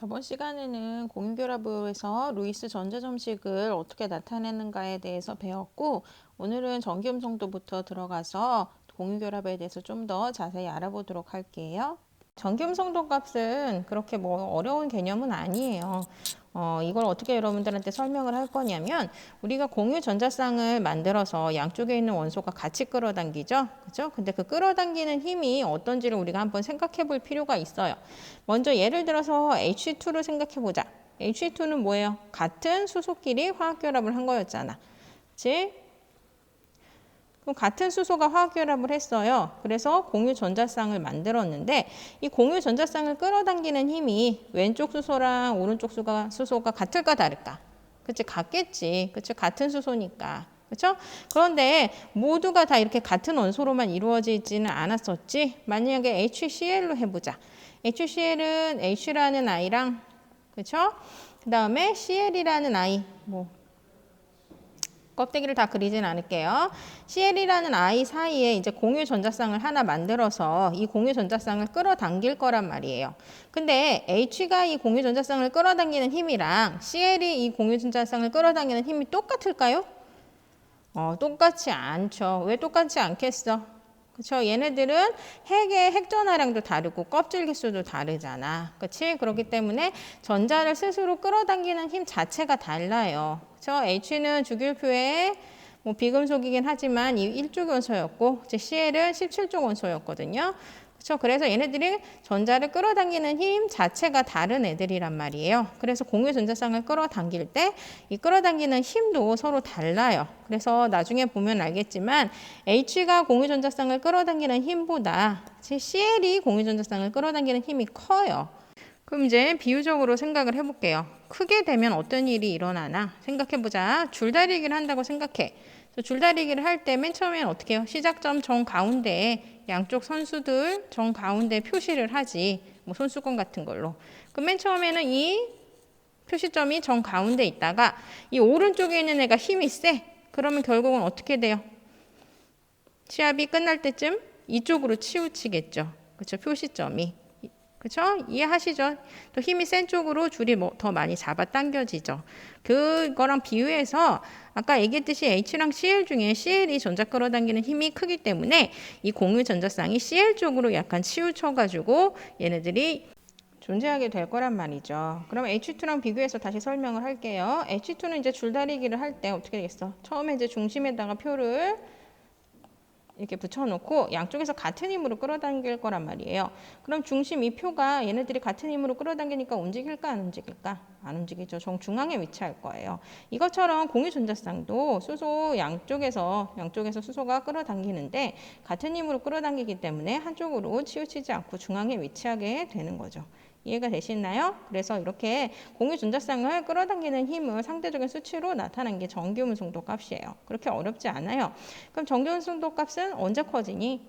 저번 시간에는 공유결합에서 루이스 전자점식을 어떻게 나타내는가에 대해서 배웠고, 오늘은 전기음성도부터 들어가서 공유결합에 대해서 좀 더 자세히 알아보도록 할게요. 전기음성도 값은 그렇게 어려운 개념은 아니에요. 이걸 어떻게 여러분들한테 설명을 할 거냐면, 우리가 공유 전자쌍을 만들어서 양쪽에 있는 원소가 같이 끌어당기죠. 그죠? 근데 그 끌어당기는 힘이 어떤지를 우리가 한번 생각해 볼 필요가 있어요. 먼저 예를 들어서 H2를 생각해 보자. H2는 뭐예요? 같은 수소끼리 화학결합을 한 거였잖아. 그치? 그럼 같은 수소가 화학결합을 했어요. 그래서 공유 전자쌍을 만들었는데 이 공유 전자쌍을 끌어당기는 힘이 왼쪽 수소랑 오른쪽 수소가 같을까 다를까? 그치? 같겠지. 그치? 같은 수소니까. 그렇죠? 그런데 모두가 다 이렇게 같은 원소로만 이루어지지는 않았었지. 만약에 HCl로 해보자. HCl은 H라는 아이랑 그렇죠? 그 다음에 Cl이라는 아이 껍데기를 다 그리진 않을게요. CL이라는 아이 사이에 이제 공유 전자쌍을 하나 만들어서 이 공유 전자쌍을 끌어당길 거란 말이에요. 근데 H가 이 공유 전자쌍을 끌어당기는 힘이랑 CL이 이 공유 전자쌍을 끌어당기는 힘이 똑같을까요? 똑같지 않죠. 왜 똑같지 않겠어? 그쵸? 얘네들은 핵의 핵전하량도 다르고 껍질 개수도 다르잖아. 그치? 그렇기 때문에 전자를 스스로 끌어당기는 힘 자체가 달라요. 그쵸? H는 주기율표에 비금속이긴 하지만 이 1족 원소였고, CL은 17족 원소였거든요. 그렇죠? 그래서 얘네들이 전자를 끌어당기는 힘 자체가 다른 애들이란 말이에요. 그래서 공유 전자쌍을 끌어당길 때 이 끌어당기는 힘도 서로 달라요. 그래서 나중에 보면 알겠지만 H가 공유 전자쌍을 끌어당기는 힘보다 CL이 공유 전자쌍을 끌어당기는 힘이 커요. 그럼 이제 비유적으로 생각을 해볼게요. 크게 되면 어떤 일이 일어나나 생각해보자. 줄다리기를 한다고 생각해. 줄다리기를 할 때 맨 처음에는 어떻게 해요? 시작점 정 가운데에 양쪽 선수들 정 가운데 표시를 하지. 손수건 같은 걸로. 그럼 맨 처음에는 이 표시점이 정 가운데 있다가 이 오른쪽에 있는 애가 힘이 세. 그러면 결국은 어떻게 돼요? 시합이 끝날 때쯤 이쪽으로 치우치겠죠. 그렇죠? 표시점이. 그렇죠? 이해하시죠? 또 힘이 센 쪽으로 줄이 더 많이 잡아당겨지죠. 그거랑 비유해서 아까 얘기했듯이 H랑 Cl 중에 Cl이 전자 끌어당기는 힘이 크기 때문에 이 공유 전자쌍이 Cl 쪽으로 약간 치우쳐가지고 얘네들이 존재하게 될 거란 말이죠. 그럼 H2랑 비교해서 다시 설명을 할게요. H2는 이제 줄다리기를 할 때 어떻게 되겠어? 처음에 이제 중심에다가 표를 이렇게 붙여놓고 양쪽에서 같은 힘으로 끌어당길 거란 말이에요. 그럼 중심 이 표가 얘네들이 같은 힘으로 끌어당기니까 움직일까 안 움직일까? 안 움직이죠. 정중앙에 위치할 거예요. 이것처럼 공유 전자쌍도 수소 양쪽에서 수소가 끌어당기는데 같은 힘으로 끌어당기기 때문에 한쪽으로 치우치지 않고 중앙에 위치하게 되는 거죠. 이해가 되시나요? 그래서 이렇게 공유 전자쌍을 끌어당기는 힘을 상대적인 수치로 나타난 게 전기음성도 값이에요. 그렇게 어렵지 않아요. 그럼 전기음성도 값은 언제 커지니?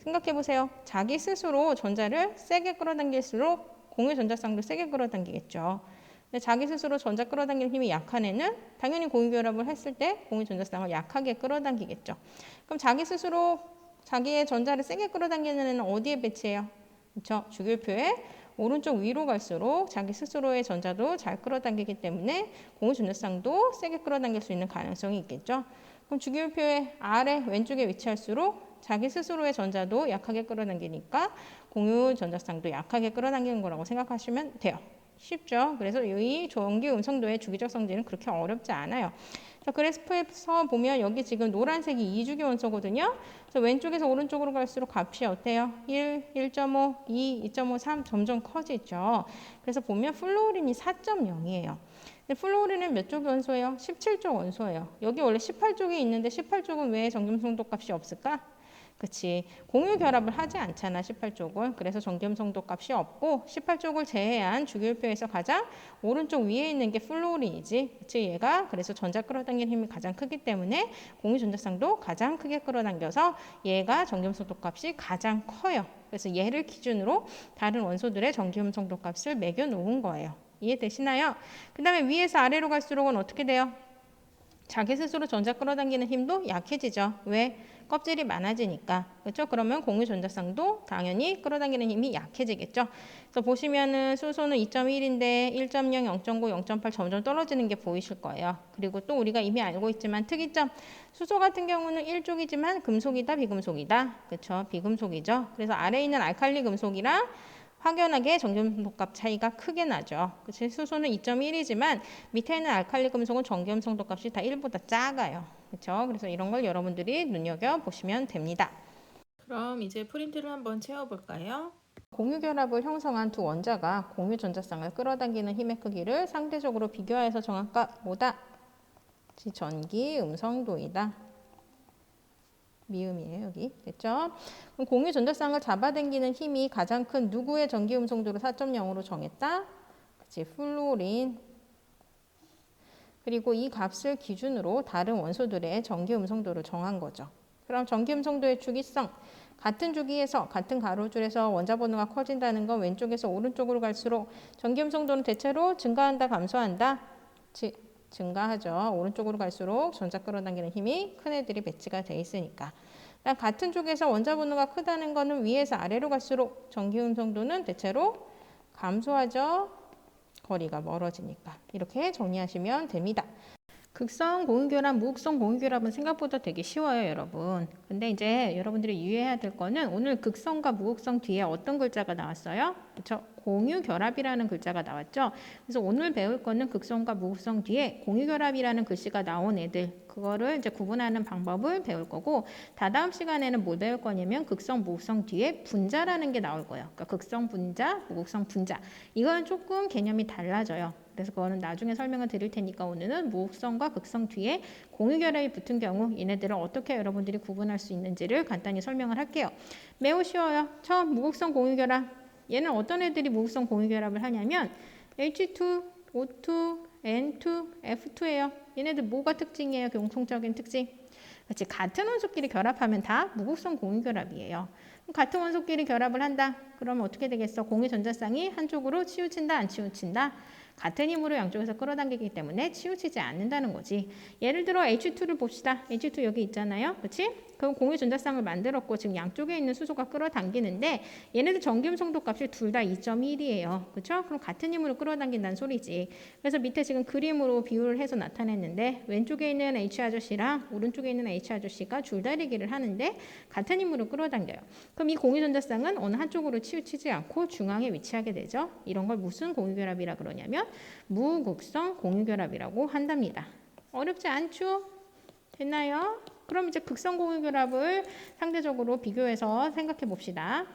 생각해 보세요. 자기 스스로 전자를 세게 끌어당길수록 공유 전자쌍도 세게 끌어당기겠죠. 근데 자기 스스로 전자 끌어당기는 힘이 약한 애는 당연히 공유 결합을 했을 때 공유 전자쌍을 약하게 끌어당기겠죠. 그럼 자기 스스로 자기의 전자를 세게 끌어당기는 애는 어디에 배치해요? 그렇죠? 주기율표에 오른쪽 위로 갈수록 자기 스스로의 전자도 잘 끌어당기기 때문에 공유 전자쌍도 세게 끌어당길 수 있는 가능성이 있겠죠. 그럼 주기율표의 아래 왼쪽에 위치할수록 자기 스스로의 전자도 약하게 끌어당기니까 공유 전자쌍도 약하게 끌어당기는 거라고 생각하시면 돼요. 쉽죠? 그래서 이 전기 음성도의 주기적 성질은 그렇게 어렵지 않아요. 자, 그래프에서 보면 여기 지금 노란색이 2주기 원소거든요. 그래서 왼쪽에서 오른쪽으로 갈수록 값이 어때요? 1, 1.5, 2, 2.5, 3 점점 커지죠. 그래서 보면 플루오린이 4.0이에요. 플루오린은 몇 쪽 원소예요? 17쪽 원소예요. 여기 원래 18쪽이 있는데 18쪽은 왜 전기음성도 값이 없을까? 그치. 공유 결합을 하지 않잖아, 18쪽을. 그래서 전기음성도 값이 없고 18쪽을 제외한 주기율표에서 가장 오른쪽 위에 있는 게 플루오린이지. 그치, 얘가. 그래서 전자 끌어당기는 힘이 가장 크기 때문에 공유 전자쌍도 가장 크게 끌어당겨서 얘가 전기음성도 값이 가장 커요. 그래서 얘를 기준으로 다른 원소들의 전기음성도 값을 매겨 놓은 거예요. 이해되시나요? 그 다음에 위에서 아래로 갈수록은 어떻게 돼요? 자기 스스로 전자 끌어당기는 힘도 약해지죠. 왜? 껍질이 많아지니까. 그렇죠? 그러면 공유 전자쌍도 당연히 끌어당기는 힘이 약해지겠죠. 그래서 보시면은 수소는 2.1인데 1.0, 0.9, 0.8 점점 떨어지는 게 보이실 거예요. 그리고 또 우리가 이미 알고 있지만 특이점, 수소 같은 경우는 1쪽이지만 금속이다, 비금속이다. 그렇죠? 비금속이죠. 그래서 아래에 있는 알칼리 금속이랑 확연하게 전기음성도값 차이가 크게 나죠. 그치? 수소는 2.1이지만 밑에 있는 알칼리 금속은 전기음성도값이 다 1보다 작아요. 그렇죠? 그래서 이런 걸 여러분들이 눈여겨보시면 됩니다. 그럼 이제 프린트를 한번 채워볼까요? 공유결합을 형성한 두 원자가 공유전자쌍을 끌어당기는 힘의 크기를 상대적으로 비교하여서 정한 값 뭐다? 전기 음성도이다. 미음이에요, 여기. 됐죠? 그럼 공유 전자쌍을 잡아당기는 힘이 가장 큰 누구의 전기 음성도를 4.0으로 정했다? 그치, 플루오린. 그리고 이 값을 기준으로 다른 원소들의 전기 음성도를 정한 거죠. 그럼 전기 음성도의 주기성. 같은 주기에서 같은 가로줄에서 원자 번호가 커진다는 건 왼쪽에서 오른쪽으로 갈수록 전기 음성도는 대체로 증가한다, 감소한다? 증가하죠. 오른쪽으로 갈수록 전자 끌어당기는 힘이 큰 애들이 배치가 돼 있으니까. 같은 쪽에서 원자 번호가 크다는 거는 위에서 아래로 갈수록 전기 음성도는 대체로 감소하죠. 거리가 멀어지니까. 이렇게 정리하시면 됩니다. 극성 공유결합, 무극성 공유결합은 생각보다 되게 쉬워요, 여러분. 근데 이제 여러분들이 유의해야 될 거는 오늘 극성과 무극성 뒤에 어떤 글자가 나왔어요? 그렇죠? 공유결합이라는 글자가 나왔죠. 그래서 오늘 배울 거는 극성과 무극성 뒤에 공유결합이라는 글씨가 나온 애들, 그거를 이제 구분하는 방법을 배울 거고, 다다음 시간에는 뭘 배울 거냐면 극성, 무극성 뒤에 분자라는 게 나올 거예요. 그러니까 극성 분자, 무극성 분자. 이거는 조금 개념이 달라져요. 그래서 그거는 나중에 설명을 드릴 테니까 오늘은 무극성과 극성 뒤에 공유결합이 붙은 경우 얘네들을 어떻게 여러분들이 구분할 수 있는지를 간단히 설명을 할게요. 매우 쉬워요. 처음 무극성 공유결합. 얘는 어떤 애들이 무극성 공유결합을 하냐면 H2, O2, N2, F2예요. 얘네들 뭐가 특징이에요? 공통적인 특징. 그렇지. 같은 원소끼리 결합하면 다 무극성 공유결합이에요. 같은 원소끼리 결합을 한다. 그러면 어떻게 되겠어? 공유 전자쌍이 한쪽으로 치우친다, 안 치우친다? 같은 힘으로 양쪽에서 끌어당기기 때문에 치우치지 않는다는 거지. 예를 들어 H2를 봅시다. H2 여기 있잖아요. 그렇지? 그럼 공유 전자쌍을 만들었고 지금 양쪽에 있는 수소가 끌어당기는데 얘네들 전기음성도 값이 둘 다 2.1이에요. 그렇죠? 그럼 같은 힘으로 끌어당긴다는 소리지. 그래서 밑에 지금 그림으로 비유를 해서 나타냈는데 왼쪽에 있는 H 아저씨랑 오른쪽에 있는 H 아저씨가 줄다리기를 하는데 같은 힘으로 끌어당겨요. 그럼 이 공유 전자쌍은 어느 한쪽으로 치우치지 않고 중앙에 위치하게 되죠. 이런 걸 무슨 공유결합이라 그러냐면 무극성 공유결합이라고 한답니다. 어렵지 않죠? 됐나요? 그럼 이제 극성 공유결합을 상대적으로 비교해서 생각해 봅시다.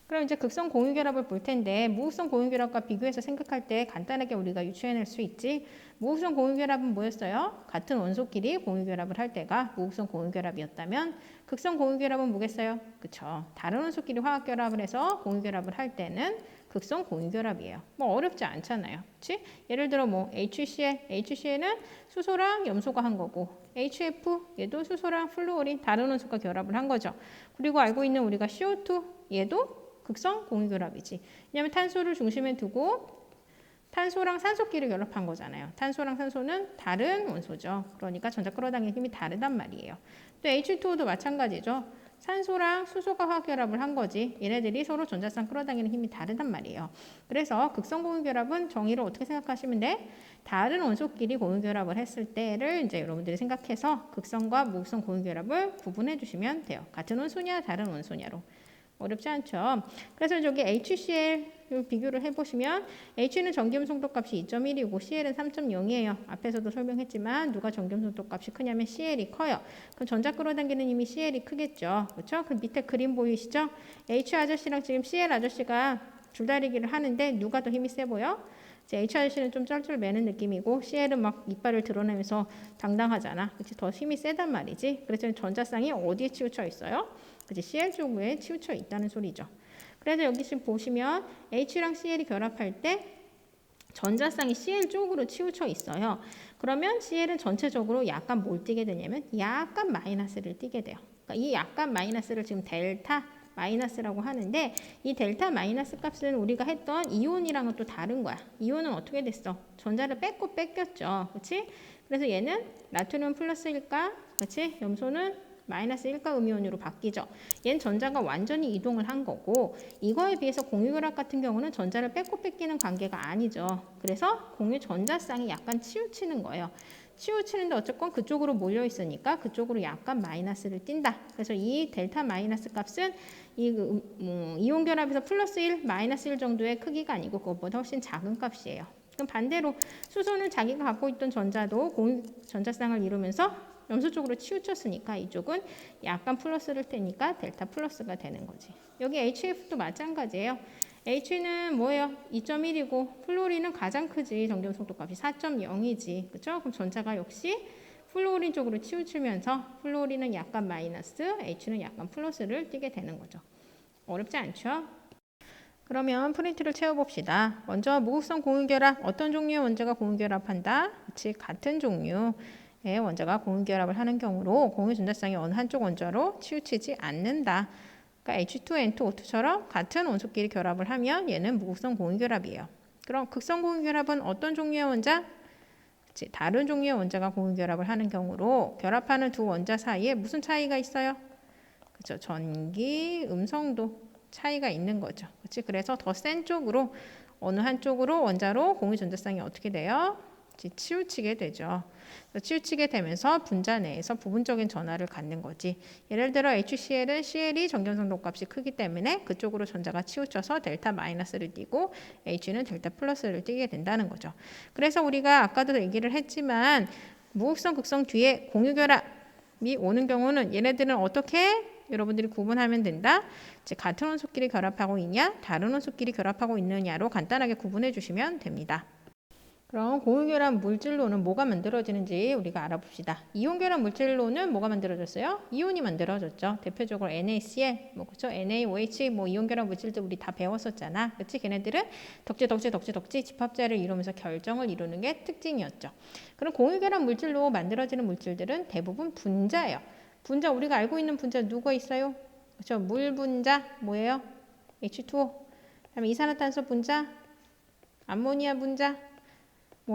그럼 이제 극성 공유결합을 볼 텐데 무극성 공유결합과 비교해서 생각할 때 간단하게 우리가 유추해낼 수 있지. 무극성 공유결합은 뭐였어요? 같은 원소끼리 공유결합을 할 때가 무극성 공유결합이었다면 극성 공유결합은 뭐겠어요? 그쵸. 다른 원소끼리 화학결합을 해서 공유결합을 할 때는 극성 공유결합이에요. 뭐 어렵지 않잖아요. 그치? 예를 들어 뭐 HCl은 수소랑 염소가 한 거고 HF 얘도 수소랑 플루오린 다른 원소가 결합을 한 거죠. 그리고 알고 있는 우리가 CO2 얘도 극성 공유결합이지. 왜냐하면 탄소를 중심에 두고 탄소랑 산소끼리 결합한 거잖아요. 탄소랑 산소는 다른 원소죠. 그러니까 전자 끌어당기는 힘이 다르단 말이에요. 또 H2O도 마찬가지죠. 산소랑 수소가 화학결합을 한 거지. 얘네들이 서로 전자쌍 끌어당기는 힘이 다르단 말이에요. 그래서 극성 공유결합은 정의를 어떻게 생각하시면 돼? 다른 원소끼리 공유결합을 했을 때를 이제 여러분들이 생각해서 극성과 무극성 공유결합을 구분해 주시면 돼요. 같은 원소냐 다른 원소냐로. 어렵지 않죠. 그래서 저기 HCl 비교를 해보시면 H는 전기음성도 값이 2.1이고 CL은 3.0이에요. 앞에서도 설명했지만 누가 전기음성도 값이 크냐면 CL이 커요. 그럼 전자 끌어당기는 힘이 CL이 크겠죠. 그렇죠? 그 밑에 그림 보이시죠? H 아저씨랑 지금 CL 아저씨가 줄다리기를 하는데 누가 더 힘이 세 보여? H 아저씨는 좀 쩔쩔 매는 느낌이고 CL은 막 이빨을 드러내면서 당당하잖아. 그치? 더 힘이 세단 말이지. 그래서 전자쌍이 어디에 치우쳐 있어요? 그치? CL 쪽에 치우쳐 있다는 소리죠. 그래서 여기 지금 보시면 H랑 CL이 결합할 때 전자쌍이 CL 쪽으로 치우쳐 있어요. 그러면 CL은 전체적으로 약간 뭘 띠게 되냐면 약간 마이너스를 띠게 돼요. 그러니까 이 약간 마이너스를 지금 델타 마이너스라고 하는데 이 델타 마이너스 값은 우리가 했던 이온이랑은 또 다른 거야. 이온은 어떻게 됐어? 전자를 뺏겼죠. 그렇지? 그래서 얘는 나트륨 플러스일까? 그렇지? 염소는 마이너스 1가 음이온으로 바뀌죠. 얘는 전자가 완전히 이동을 한 거고 이거에 비해서 공유결합 같은 경우는 전자를 뺏고 뺏기는 관계가 아니죠. 그래서 공유 전자쌍이 약간 치우치는 거예요. 치우치는데 어쨌건 그쪽으로 몰려 있으니까 그쪽으로 약간 마이너스를 띈다. 그래서 이 델타 마이너스 값은 이 이온 결합에서 플러스 1, 마이너스 1 정도의 크기가 아니고 그것보다 훨씬 작은 값이에요. 그럼 반대로 수소는 자기가 갖고 있던 전자도 공유 전자쌍을 이루면서 염소 쪽으로 치우쳤으니까 이쪽은 약간 플러스를 떼니까 델타 플러스가 되는 거지. 여기 HF도 마찬가지예요. H는 뭐예요? 2.1이고 플로린은 가장 크지. 정전 속도값이 4.0이지. 그렇죠? 그럼 전자가 역시 플로린 쪽으로 치우치면서 플로린은 약간 마이너스, H는 약간 플러스를 띄게 되는 거죠. 어렵지 않죠? 그러면 프린트를 채워봅시다. 먼저 무극성 공유결합, 어떤 종류의 원자가 공유결합한다? 그치, 같은 종류의 원자가 공유결합을 하는 경우로 공유전자쌍이 어느 한쪽 원자로 치우치지 않는다. 그러니까 H2, N2, O2처럼 같은 원소끼리 결합을 하면 얘는 무극성 공유결합이에요. 그럼 극성 공유결합은 어떤 종류의 원자? 그치, 다른 종류의 원자가 공유결합을 하는 경우로 결합하는 두 원자 사이에 무슨 차이가 있어요? 그쵸, 전기, 음성도 차이가 있는 거죠. 그치? 그래서 더 센 쪽으로 어느 한쪽으로 원자로 공유전자쌍이 어떻게 돼요? 치우치게 되죠. 치우치게 되면서 분자 내에서 부분적인 전하를 갖는 거지. 예를 들어 HCl은 CL이 정전성도 값이 크기 때문에 그쪽으로 전자가 치우쳐서 델타 마이너스를 띄고 H는 델타 플러스를 띄게 된다는 거죠. 그래서 우리가 아까도 얘기를 했지만 무극성, 극성 뒤에 공유결합이 오는 경우는 얘네들은 어떻게 여러분들이 구분하면 된다. 이제 같은 원소끼리 결합하고 있냐, 다른 원소끼리 결합하고 있느냐로 간단하게 구분해 주시면 됩니다. 그럼 공유결합 물질로는 뭐가 만들어지는지 우리가 알아봅시다. 이온결합 물질로는 뭐가 만들어졌어요? 이온이 만들어졌죠. 대표적으로 NaCl, 그렇죠? NaOH, 이온결합 물질들 우리 다 배웠었잖아. 그렇지? 걔네들은 덕지 집합자를 이루면서 결정을 이루는 게 특징이었죠. 그럼 공유결합 물질로 만들어지는 물질들은 대부분 분자예요. 분자 우리가 알고 있는 분자 누가 있어요? 그렇죠? 물 분자 뭐예요? H2O. 그다음에 이산화탄소 분자, 암모니아 분자,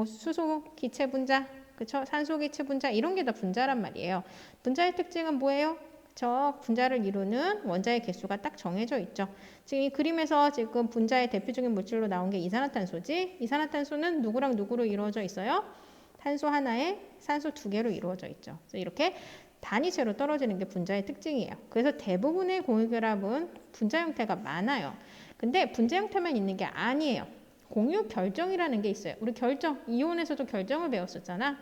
수소 기체 분자, 그쵸? 산소 기체 분자 이런 게 다 분자란 말이에요. 분자의 특징은 뭐예요? 저 분자를 이루는 원자의 개수가 딱 정해져 있죠. 지금 이 그림에서 지금 분자의 대표적인 물질로 나온 게 이산화탄소지. 이산화탄소는 누구랑 누구로 이루어져 있어요? 탄소 하나에 산소 두 개로 이루어져 있죠. 그래서 이렇게 단위체로 떨어지는 게 분자의 특징이에요. 그래서 대부분의 공유결합은 분자 형태가 많아요. 근데 분자 형태만 있는 게 아니에요. 공유 결정이라는 게 있어요. 우리 결정, 이온에서도 결정을 배웠었잖아.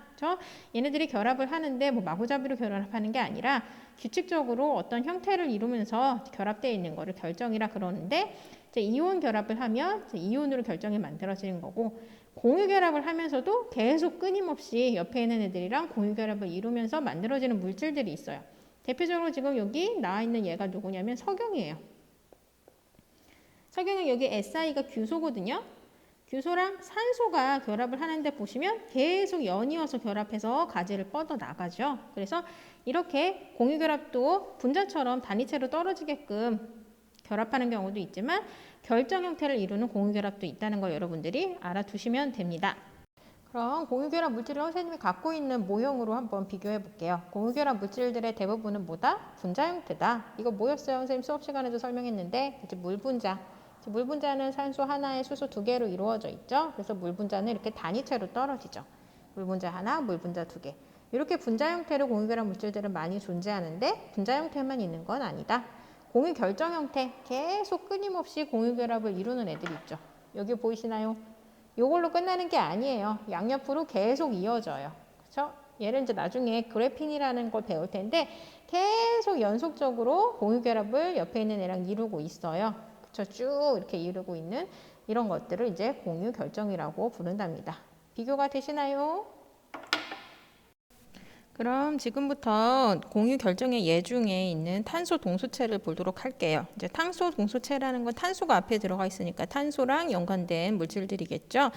얘네들이 결합을 하는데 마구잡이로 결합하는 게 아니라 규칙적으로 어떤 형태를 이루면서 결합되어 있는 거를 결정이라 그러는데 이제 이온 결합을 하면 이온으로 결정이 만들어지는 거고 공유 결합을 하면서도 계속 끊임없이 옆에 있는 애들이랑 공유 결합을 이루면서 만들어지는 물질들이 있어요. 대표적으로 지금 여기 나와 있는 얘가 누구냐면 석영이에요. 석영은 여기 SI가 규소거든요. 규소랑 산소가 결합을 하는데 보시면 계속 연이어서 결합해서 가지를 뻗어 나가죠. 그래서 이렇게 공유결합도 분자처럼 단위체로 떨어지게끔 결합하는 경우도 있지만 결정 형태를 이루는 공유결합도 있다는 거 여러분들이 알아두시면 됩니다. 그럼 공유결합 물질을 선생님이 갖고 있는 모형으로 한번 비교해 볼게요. 공유결합 물질들의 대부분은 뭐다? 분자 형태다. 이거 뭐였어요? 선생님 수업 시간에도 설명했는데 이제 물분자. 물분자는 산소 하나에 수소 두 개로 이루어져 있죠. 그래서 물분자는 이렇게 단위체로 떨어지죠. 물분자 하나, 물분자 두 개. 이렇게 분자 형태로 공유결합 물질들은 많이 존재하는데 분자 형태만 있는 건 아니다. 공유 결정 형태, 계속 끊임없이 공유결합을 이루는 애들이 있죠. 여기 보이시나요? 이걸로 끝나는 게 아니에요. 양옆으로 계속 이어져요. 그렇죠? 얘를 이제 나중에 그래핀이라는 걸 배울 텐데 계속 연속적으로 공유결합을 옆에 있는 애랑 이루고 있어요. 쭉 이렇게 이루고 있는 이런 것들을 이제 공유 결정이라고 부른답니다. 비교가 되시나요? 그럼 지금부터 공유 결정의 예 중에 있는 탄소 동소체를 보도록 할게요. 이제 탄소 동소체라는 건 탄소가 앞에 들어가 있으니까 탄소랑 연관된 물질들이겠죠.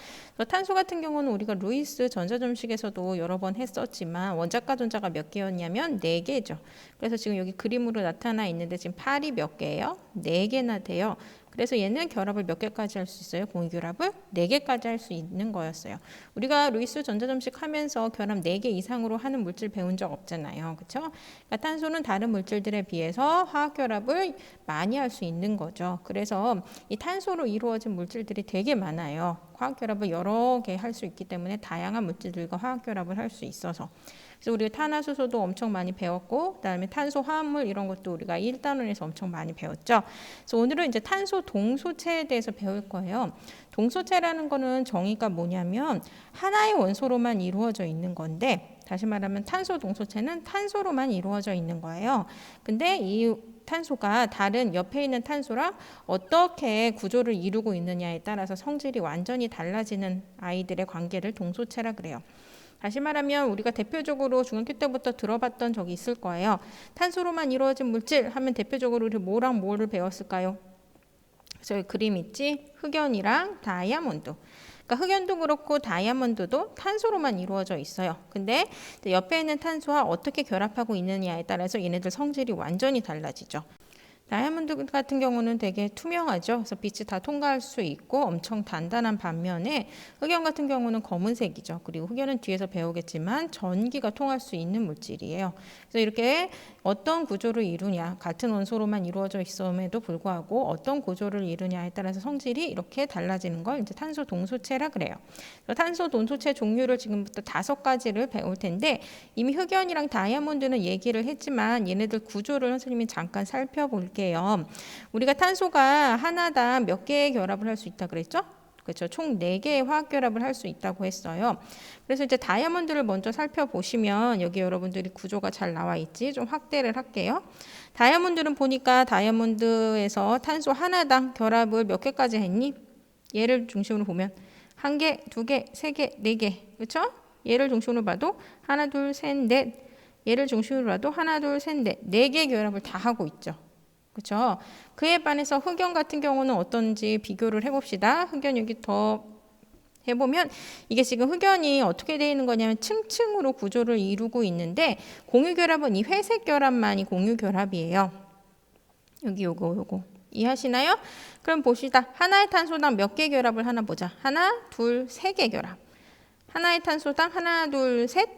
탄소 같은 경우는 우리가 루이스 전자점식에서도 여러 번 했었지만 원자과 전자가 몇 개였냐면 4개죠. 그래서 지금 여기 그림으로 나타나 있는데 지금 팔이 몇 개예요? 4개나 돼요. 그래서 얘는 결합을 몇 개까지 할 수 있어요? 공유결합을 4개까지 할 수 있는 거였어요. 우리가 루이스 전자점식 하면서 결합 4개 이상으로 하는 물질 배운 적 없잖아요. 그렇죠? 그러니까 탄소는 다른 물질들에 비해서 화학결합을 많이 할 수 있는 거죠. 그래서 이 탄소로 이루어진 물질들이 되게 많아요. 화학결합을 여러 개 할 수 있기 때문에 다양한 물질들과 화학결합을 할 수 있어서. 그래서 우리가 탄화수소도 엄청 많이 배웠고, 그다음에 탄소 화합물 이런 것도 우리가 1단원에서 엄청 많이 배웠죠. 그래서 오늘은 이제 탄소 동소체에 대해서 배울 거예요. 동소체라는 거는 정의가 뭐냐면 하나의 원소로만 이루어져 있는 건데, 다시 말하면 탄소 동소체는 탄소로만 이루어져 있는 거예요. 근데 이 탄소가 다른 옆에 있는 탄소랑 어떻게 구조를 이루고 있느냐에 따라서 성질이 완전히 달라지는 아이들의 관계를 동소체라 그래요. 다시 말하면 우리가 대표적으로 중학교 때부터 들어봤던 적이 있을 거예요. 탄소로만 이루어진 물질 하면 대표적으로 우리 뭐랑 뭐를 배웠을까요? 그래서 여기 그림 있지? 흑연이랑 다이아몬드. 그러니까 흑연도 그렇고 다이아몬드도 탄소로만 이루어져 있어요. 근데 옆에 있는 탄소와 어떻게 결합하고 있느냐에 따라서 얘네들 성질이 완전히 달라지죠. 다이아몬드 같은 경우는 되게 투명하죠. 그래서 빛이 다 통과할 수 있고 엄청 단단한 반면에 흑연 같은 경우는 검은색이죠. 그리고 흑연은 뒤에서 배우겠지만 전기가 통할 수 있는 물질이에요. 그래서 이렇게 어떤 구조를 이루냐, 같은 원소로만 이루어져 있음에도 불구하고 어떤 구조를 이루냐에 따라서 성질이 이렇게 달라지는 걸 이제 탄소 동소체라 그래요. 탄소 동소체 종류를 지금부터 5가지를 배울 텐데 이미 흑연이랑 다이아몬드는 얘기를 했지만 얘네들 구조를 선생님이 잠깐 살펴볼게요. 우리가 탄소가 하나당 몇 개의 결합을 할 수 있다 그랬죠? 그렇죠. 총 4개의 화학 결합을 할 수 있다고 했어요. 그래서 이제 다이아몬드를 먼저 살펴보시면 여기 여러분들이 구조가 잘 나와 있지? 좀 확대를 할게요. 다이아몬드는 보니까 다이아몬드에서 탄소 하나당 결합을 몇 개까지 했니? 얘를 중심으로 보면 1개, 2개, 3개, 4개. 그렇죠? 얘를 중심으로 봐도 하나, 둘, 셋, 넷. 얘를 중심으로 봐도 하나, 둘, 셋, 넷. 4개의 결합을 다 하고 있죠. 그렇죠? 그에 반해서 흑연 같은 경우는 어떤지 비교를 해봅시다. 흑연 여기 더 해보면 이게 지금 흑연이 어떻게 되어 있는 거냐면 층층으로 구조를 이루고 있는데 공유결합은 이 회색 결합만이 공유결합이에요. 여기 요거 이해하시나요? 그럼 봅시다. 하나의 탄소당 몇 개 결합을 하나 보자. 하나, 둘, 3개 결합. 하나의 탄소당 하나, 둘, 셋.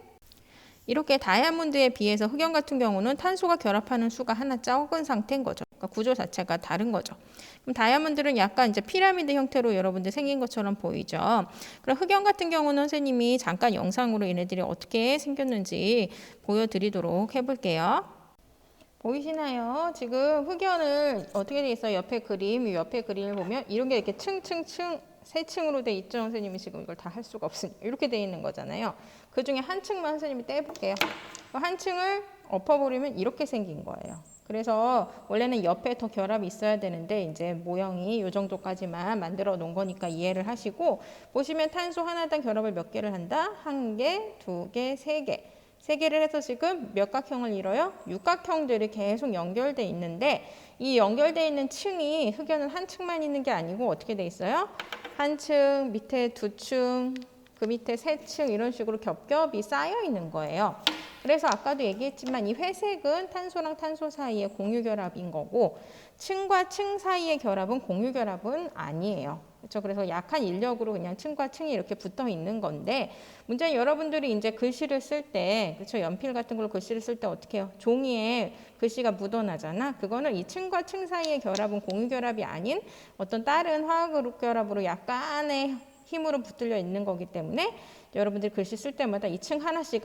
이렇게 다이아몬드에 비해서 흑연 같은 경우는 탄소가 결합하는 수가 하나 적은 상태인 거죠. 그러니까 구조 자체가 다른 거죠. 그럼 다이아몬드는 약간 이제 피라미드 형태로 여러분들 생긴 것처럼 보이죠. 그럼 흑연 같은 경우는 선생님이 잠깐 영상으로 얘네들이 어떻게 생겼는지 보여드리도록 해볼게요. 보이시나요? 지금 흑연을 어떻게 돼 있어요? 옆에 그림, 옆에 그림을 보면 이런 게 이렇게 층층층 세 층으로 돼 있죠. 선생님이 지금 이걸 다 할 수가 없으니까 이렇게 돼 있는 거잖아요. 그 중에 한 층만 선생님이 떼볼게요. 한 층을 엎어버리면 이렇게 생긴 거예요. 그래서 원래는 옆에 더 결합이 있어야 되는데 이제 모형이 이 정도까지만 만들어 놓은 거니까 이해를 하시고 보시면 탄소 하나당 결합을 몇 개를 한다? 1개, 2개, 3개. 3개를 해서 지금 몇 각형을 이뤄요? 육각형들이 계속 연결돼 있는데 이 연결돼 있는 층이 흑연은 한 층만 있는 게 아니고 어떻게 돼 있어요? 한 층, 밑에 2층, 그 밑에 3층 이런 식으로 겹겹이 쌓여 있는 거예요. 그래서 아까도 얘기했지만 이 회색은 탄소랑 탄소 사이의 공유결합인 거고 층과 층 사이의 결합은 공유결합은 아니에요. 그렇죠? 그래서 약한 인력으로 그냥 층과 층이 이렇게 붙어 있는 건데 문제는 여러분들이 이제 글씨를 쓸 때 그렇죠? 연필 같은 걸로 글씨를 쓸 때 어떻게 해요? 종이에 글씨가 묻어나잖아. 그거는 이 층과 층 사이의 결합은 공유결합이 아닌 어떤 다른 화학 결합으로 약간의 힘으로 붙들려 있는 거기 때문에 여러분들이 글씨 쓸 때마다 이 층 하나씩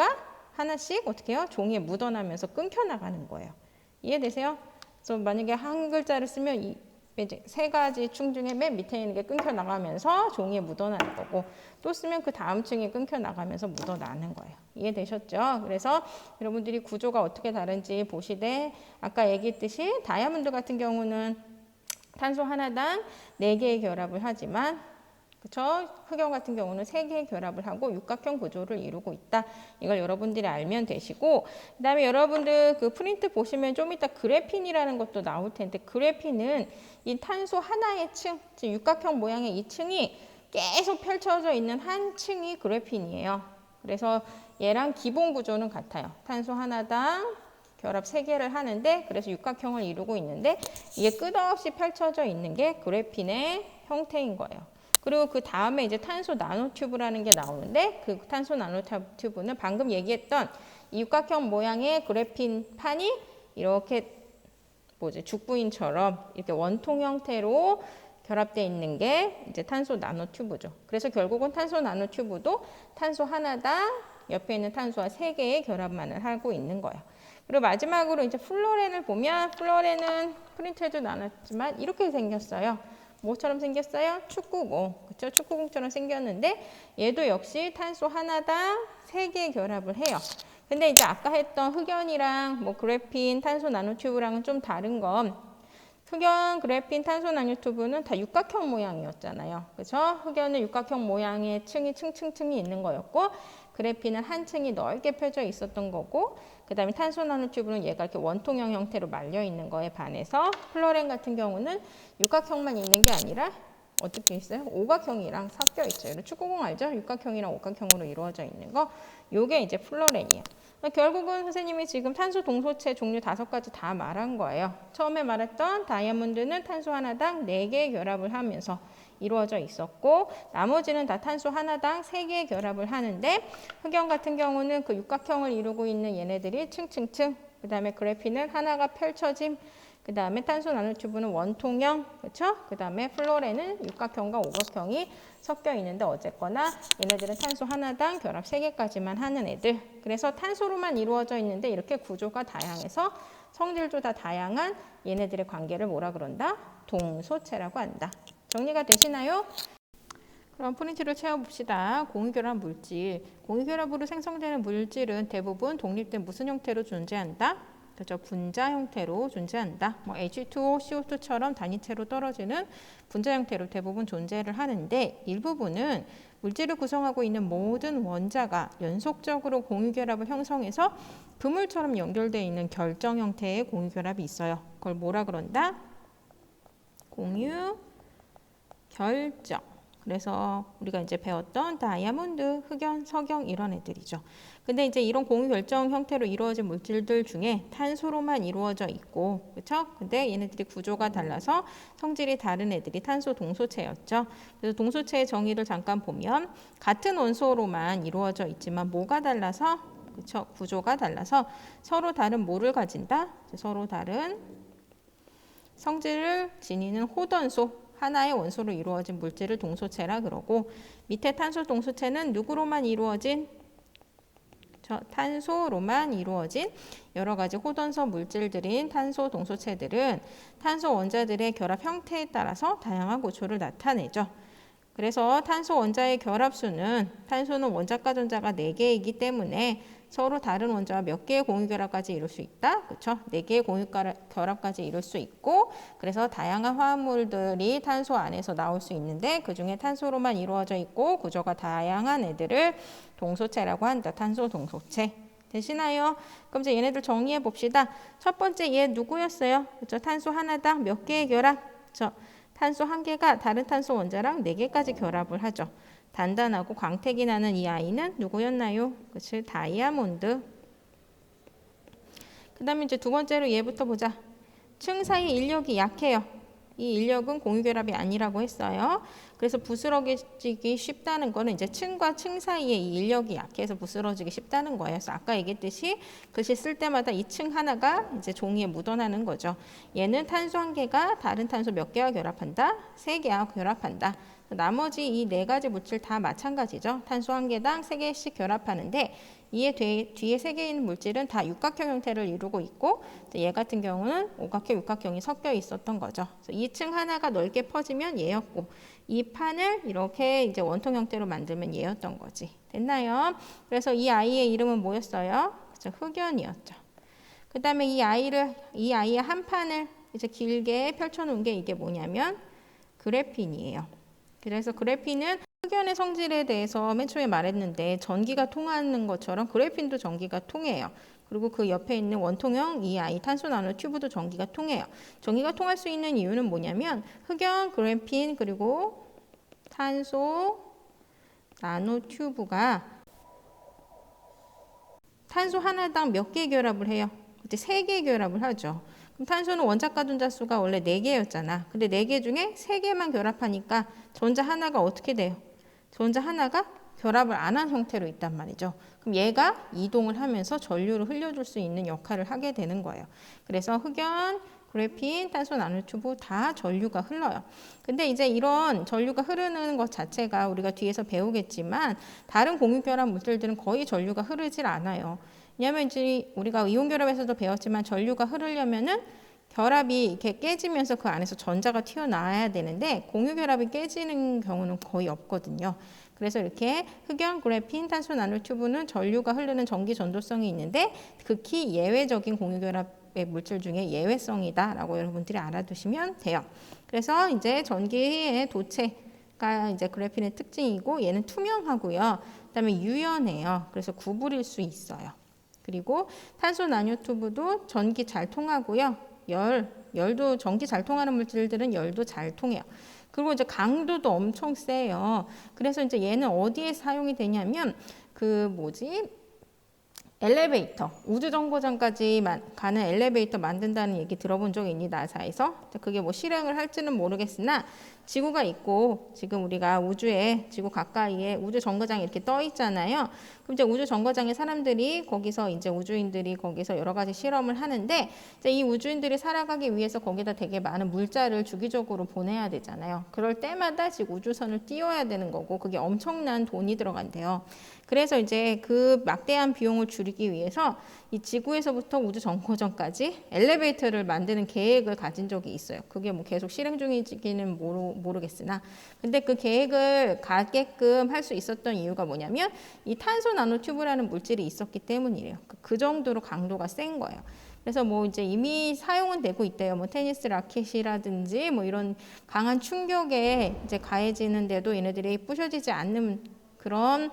어떻게 해요? 종이에 묻어나면서 끊겨 나가는 거예요. 이해되세요? 그래서 만약에 한 글자를 쓰면 이 3가지 층 중에 맨 밑에 있는 게 끊겨 나가면서 종이에 묻어나는 거고 또 쓰면 그 다음 층이 끊겨 나가면서 묻어나는 거예요. 이해되셨죠? 그래서 여러분들이 구조가 어떻게 다른지 보시되 아까 얘기했듯이 다이아몬드 같은 경우는 탄소 하나당 4개의 결합을 하지만 그렇죠? 흑연 같은 경우는 3개의 결합을 하고 육각형 구조를 이루고 있다. 이걸 여러분들이 알면 되시고 그 다음에 여러분들 그 프린트 보시면 좀 이따 그래핀이라는 것도 나올 텐데 그래핀은 이 탄소 하나의 층, 즉 육각형 모양의 이 층이 계속 펼쳐져 있는 한 층이 그래핀이에요. 그래서 얘랑 기본 구조는 같아요. 탄소 하나당 결합 3개를 하는데 그래서 육각형을 이루고 있는데 이게 끝없이 펼쳐져 있는 게 그래핀의 형태인 거예요. 그리고 그 다음에 이제 탄소 나노튜브라는 게 나오는데 그 탄소 나노튜브는 방금 얘기했던 이 육각형 모양의 그래핀 판이 이렇게 죽부인처럼 이렇게 원통 형태로 결합되어 있는 게 이제 탄소 나노튜브죠. 그래서 결국은 탄소 나노튜브도 탄소 하나당 옆에 있는 탄소와 3개의 결합만을 하고 있는 거예요. 그리고 마지막으로 이제 플로렌을 보면 플로렌은 프린트해도 나눴지만 이렇게 생겼어요. 뭐처럼 생겼어요? 축구공. 그렇죠? 축구공처럼 생겼는데 얘도 역시 탄소 하나당 3개의 결합을 해요. 근데 이제 아까 했던 흑연이랑 뭐 그래핀, 탄소 나노튜브랑은 좀 다른 건 흑연, 그래핀, 탄소 나노튜브는 다 육각형 모양이었잖아요. 그렇죠? 흑연은 육각형 모양의 층이 층층층이 있는 거였고 그래핀은 한 층이 넓게 펴져 있었던 거고 그 다음에 탄소 나노튜브는 얘가 이렇게 원통형 형태로 말려 있는 거에 반해서 플로렌 같은 경우는 육각형만 있는 게 아니라 어떻게 있어요? 오각형이랑 섞여 있죠. 축구공 알죠? 육각형이랑 오각형으로 이루어져 있는 거. 요게 이제 플로렌이에요. 결국은 선생님이 지금 탄소 동소체 종류 5가지 다 말한 거예요. 처음에 말했던 다이아몬드는 탄소 하나당 4개의 결합을 하면서 이루어져 있었고 나머지는 다 탄소 하나당 3개의 결합을 하는데 흑연 같은 경우는 그 육각형을 이루고 있는 얘네들이 층층층 그 다음에 그래핀은 하나가 펼쳐짐 그 다음에 탄소 나노튜브는 원통형 그렇죠? 그 다음에 플로렌은 육각형과 오각형이 섞여 있는데 어쨌거나 얘네들은 탄소 하나당 결합 3개까지만 하는 애들 그래서 탄소로만 이루어져 있는데 이렇게 구조가 다양해서 성질도 다 다양한 얘네들의 관계를 뭐라 그런다? 동소체라고 한다. 정리가 되시나요? 그럼 프린트를 채워봅시다. 공유결합 물질. 공유결합으로 생성되는 물질은 대부분 독립된 무슨 형태로 존재한다? 그렇죠. 분자 형태로 존재한다. 뭐 H2O, CO2처럼 단위체로 떨어지는 분자 형태로 대부분 존재를 하는데 일부분은 물질을 구성하고 있는 모든 원자가 연속적으로 공유결합을 형성해서 그물처럼 연결되어 있는 결정 형태의 공유결합이 있어요. 그걸 뭐라 그런다? 공유 결정. 그래서 우리가 이제 배웠던 다이아몬드, 흑연, 석영 이런 애들이죠. 근데 이제 이런 공유 결정 형태로 이루어진 물질들 중에 탄소로만 이루어져 있고, 그렇죠? 근데 얘네들이 구조가 달라서 성질이 다른 애들이 탄소 동소체였죠. 그래서 동소체의 정의를 잠깐 보면 같은 원소로만 이루어져 있지만 뭐가 달라서, 그렇죠? 구조가 달라서 서로 다른 뭐를 가진다? 서로 다른 성질을 지니는 호던소. 하나의 원소로 이루어진 물질을 동소체라 그러고 밑에 탄소 동소체는 누구로만 이루어진? 탄소로만 이루어진 여러 가지 호던소 물질들인 탄소 동소체들은 탄소 원자들의 결합 형태에 따라서 다양한 구조를 나타내죠. 그래서 탄소 원자의 결합수는 탄소는 원자과 전자가 4개이기 때문에 서로 다른 원자와 몇 개의 공유결합까지 이룰 수 있다. 그렇죠? 4개의 공유결합까지 이룰 수 있고 그래서 다양한 화합물들이 탄소 안에서 나올 수 있는데 그중에 탄소로만 이루어져 있고 구조가 다양한 애들을 동소체라고 한다. 탄소 동소체. 되시나요? 그럼 이제 얘네들 정리해 봅시다. 첫 번째 얘 누구였어요? 그렇죠? 탄소 하나당 몇 개의 결합? 그렇죠? 탄소 1개가 다른 탄소 원자랑 4개까지 결합을 하죠. 단단하고 광택이 나는 이 아이는 누구였나요? 그치? 다이아몬드. 그 다음에 이제 두 번째로 얘부터 보자. 층 사이 인력이 약해요. 이 인력은 공유결합이 아니라고 했어요. 그래서 부스러지기 쉽다는 거는 이제 층과 층 사이에 이 인력이 약해서 부스러지기 쉽다는 거예요. 그래서 아까 얘기했듯이 글씨 쓸 때마다 이 층 하나가 이제 종이에 묻어나는 거죠. 얘는 탄소 1개가 다른 탄소 몇 개와 결합한다? 3개와 결합한다. 나머지 이 4가지 물질 다 마찬가지죠. 탄소 1개당 3개씩 결합하는데 이에 뒤에 3개 있는 물질은 다 육각형 형태를 이루고 있고 얘 같은 경우는 오각형, 육각형이 섞여 있었던 거죠. 이 층 하나가 넓게 퍼지면 얘였고 이 판을 이렇게 이제 원통 형태로 만들면 얘였던 거지. 됐나요? 그래서 이 아이의 이름은 뭐였어요? 그렇죠? 흑연이었죠. 그 다음에 이 아이의 한 판을 이제 길게 펼쳐놓은 게 이게 뭐냐면 그래핀이에요. 그래서 그래핀은 흑연의 성질에 대해서 맨 처음에 말했는데 전기가 통하는 것처럼 그래핀도 전기가 통해요. 그리고 그 옆에 있는 원통형 이 아이 탄소 나노 튜브도 전기가 통해요. 전기가 통할 수 있는 이유는 뭐냐면 흑연, 그래핀 그리고 탄소 나노 튜브가 탄소 하나당 몇 개 결합을 해요? 이제 3개 결합을 하죠. 그럼 탄소는 원자 가존 자수가 원래 4개였잖아. 근데 4개 중에 3개만 결합하니까 전자 하나가 어떻게 돼요? 전자 하나가 결합을 안 한 형태로 있단 말이죠. 그럼 얘가 이동을 하면서 전류를 흘려줄 수 있는 역할을 하게 되는 거예요. 그래서 흑연, 그래핀, 탄소 나노튜브 다 전류가 흘러요. 근데 이제 이런 전류가 흐르는 것 자체가 우리가 뒤에서 배우겠지만 다른 공유결합 물질들은 거의 전류가 흐르질 않아요. 왜냐하면 이제 우리가 이온결합에서도 배웠지만 전류가 흐르려면은 결합이 이렇게 깨지면서 그 안에서 전자가 튀어나와야 되는데 공유결합이 깨지는 경우는 거의 없거든요. 그래서 이렇게 흑연, 그래핀, 탄소 나노튜브는 전류가 흐르는 전기 전도성이 있는데 극히 예외적인 공유결합의 물질 중에 예외성이다라고 여러분들이 알아두시면 돼요. 그래서 이제 전기의 도체가 이제 그래핀의 특징이고 얘는 투명하고요. 그다음에 유연해요. 그래서 구부릴 수 있어요. 그리고 탄소 나노튜브도 전기 잘 통하고요. 열도 전기 잘 통하는 물질들은 열도 잘 통해요. 그리고 이제 강도도 엄청 세요. 그래서 이제 얘는 어디에 사용이 되냐면 엘리베이터, 우주정거장까지 가는 엘리베이터 만든다는 얘기 들어본 적이 있니, 나사에서? 그게 뭐 실행을 할지는 모르겠으나 지구가 있고 지금 우리가 우주에 지구 가까이에 우주정거장이 이렇게 떠 있잖아요. 그럼 이제 우주정거장에 사람들이 거기서 이제 우주인들이 거기서 여러 가지 실험을 하는데 이제 이 우주인들이 살아가기 위해서 거기다 되게 많은 물자를 주기적으로 보내야 되잖아요. 그럴 때마다 지금 우주선을 띄워야 되는 거고 그게 엄청난 돈이 들어간대요. 그래서 이제 그 막대한 비용을 줄이기 위해서 이 지구에서부터 우주정거장까지 엘리베이터를 만드는 계획을 가진 적이 있어요. 그게 뭐 계속 실행 중이지는 모르겠으나 근데 그 계획을 가게끔 할 수 있었던 이유가 뭐냐면 이 탄소 나노튜브라는 물질이 있었기 때문이래요. 그 정도로 강도가 센 거예요. 그래서 뭐 이제 이미 사용은 되고 있대요. 뭐 테니스 라켓이라든지 뭐 이런 강한 충격에 이제 가해지는데도 얘네들이 부셔지지 않는 그런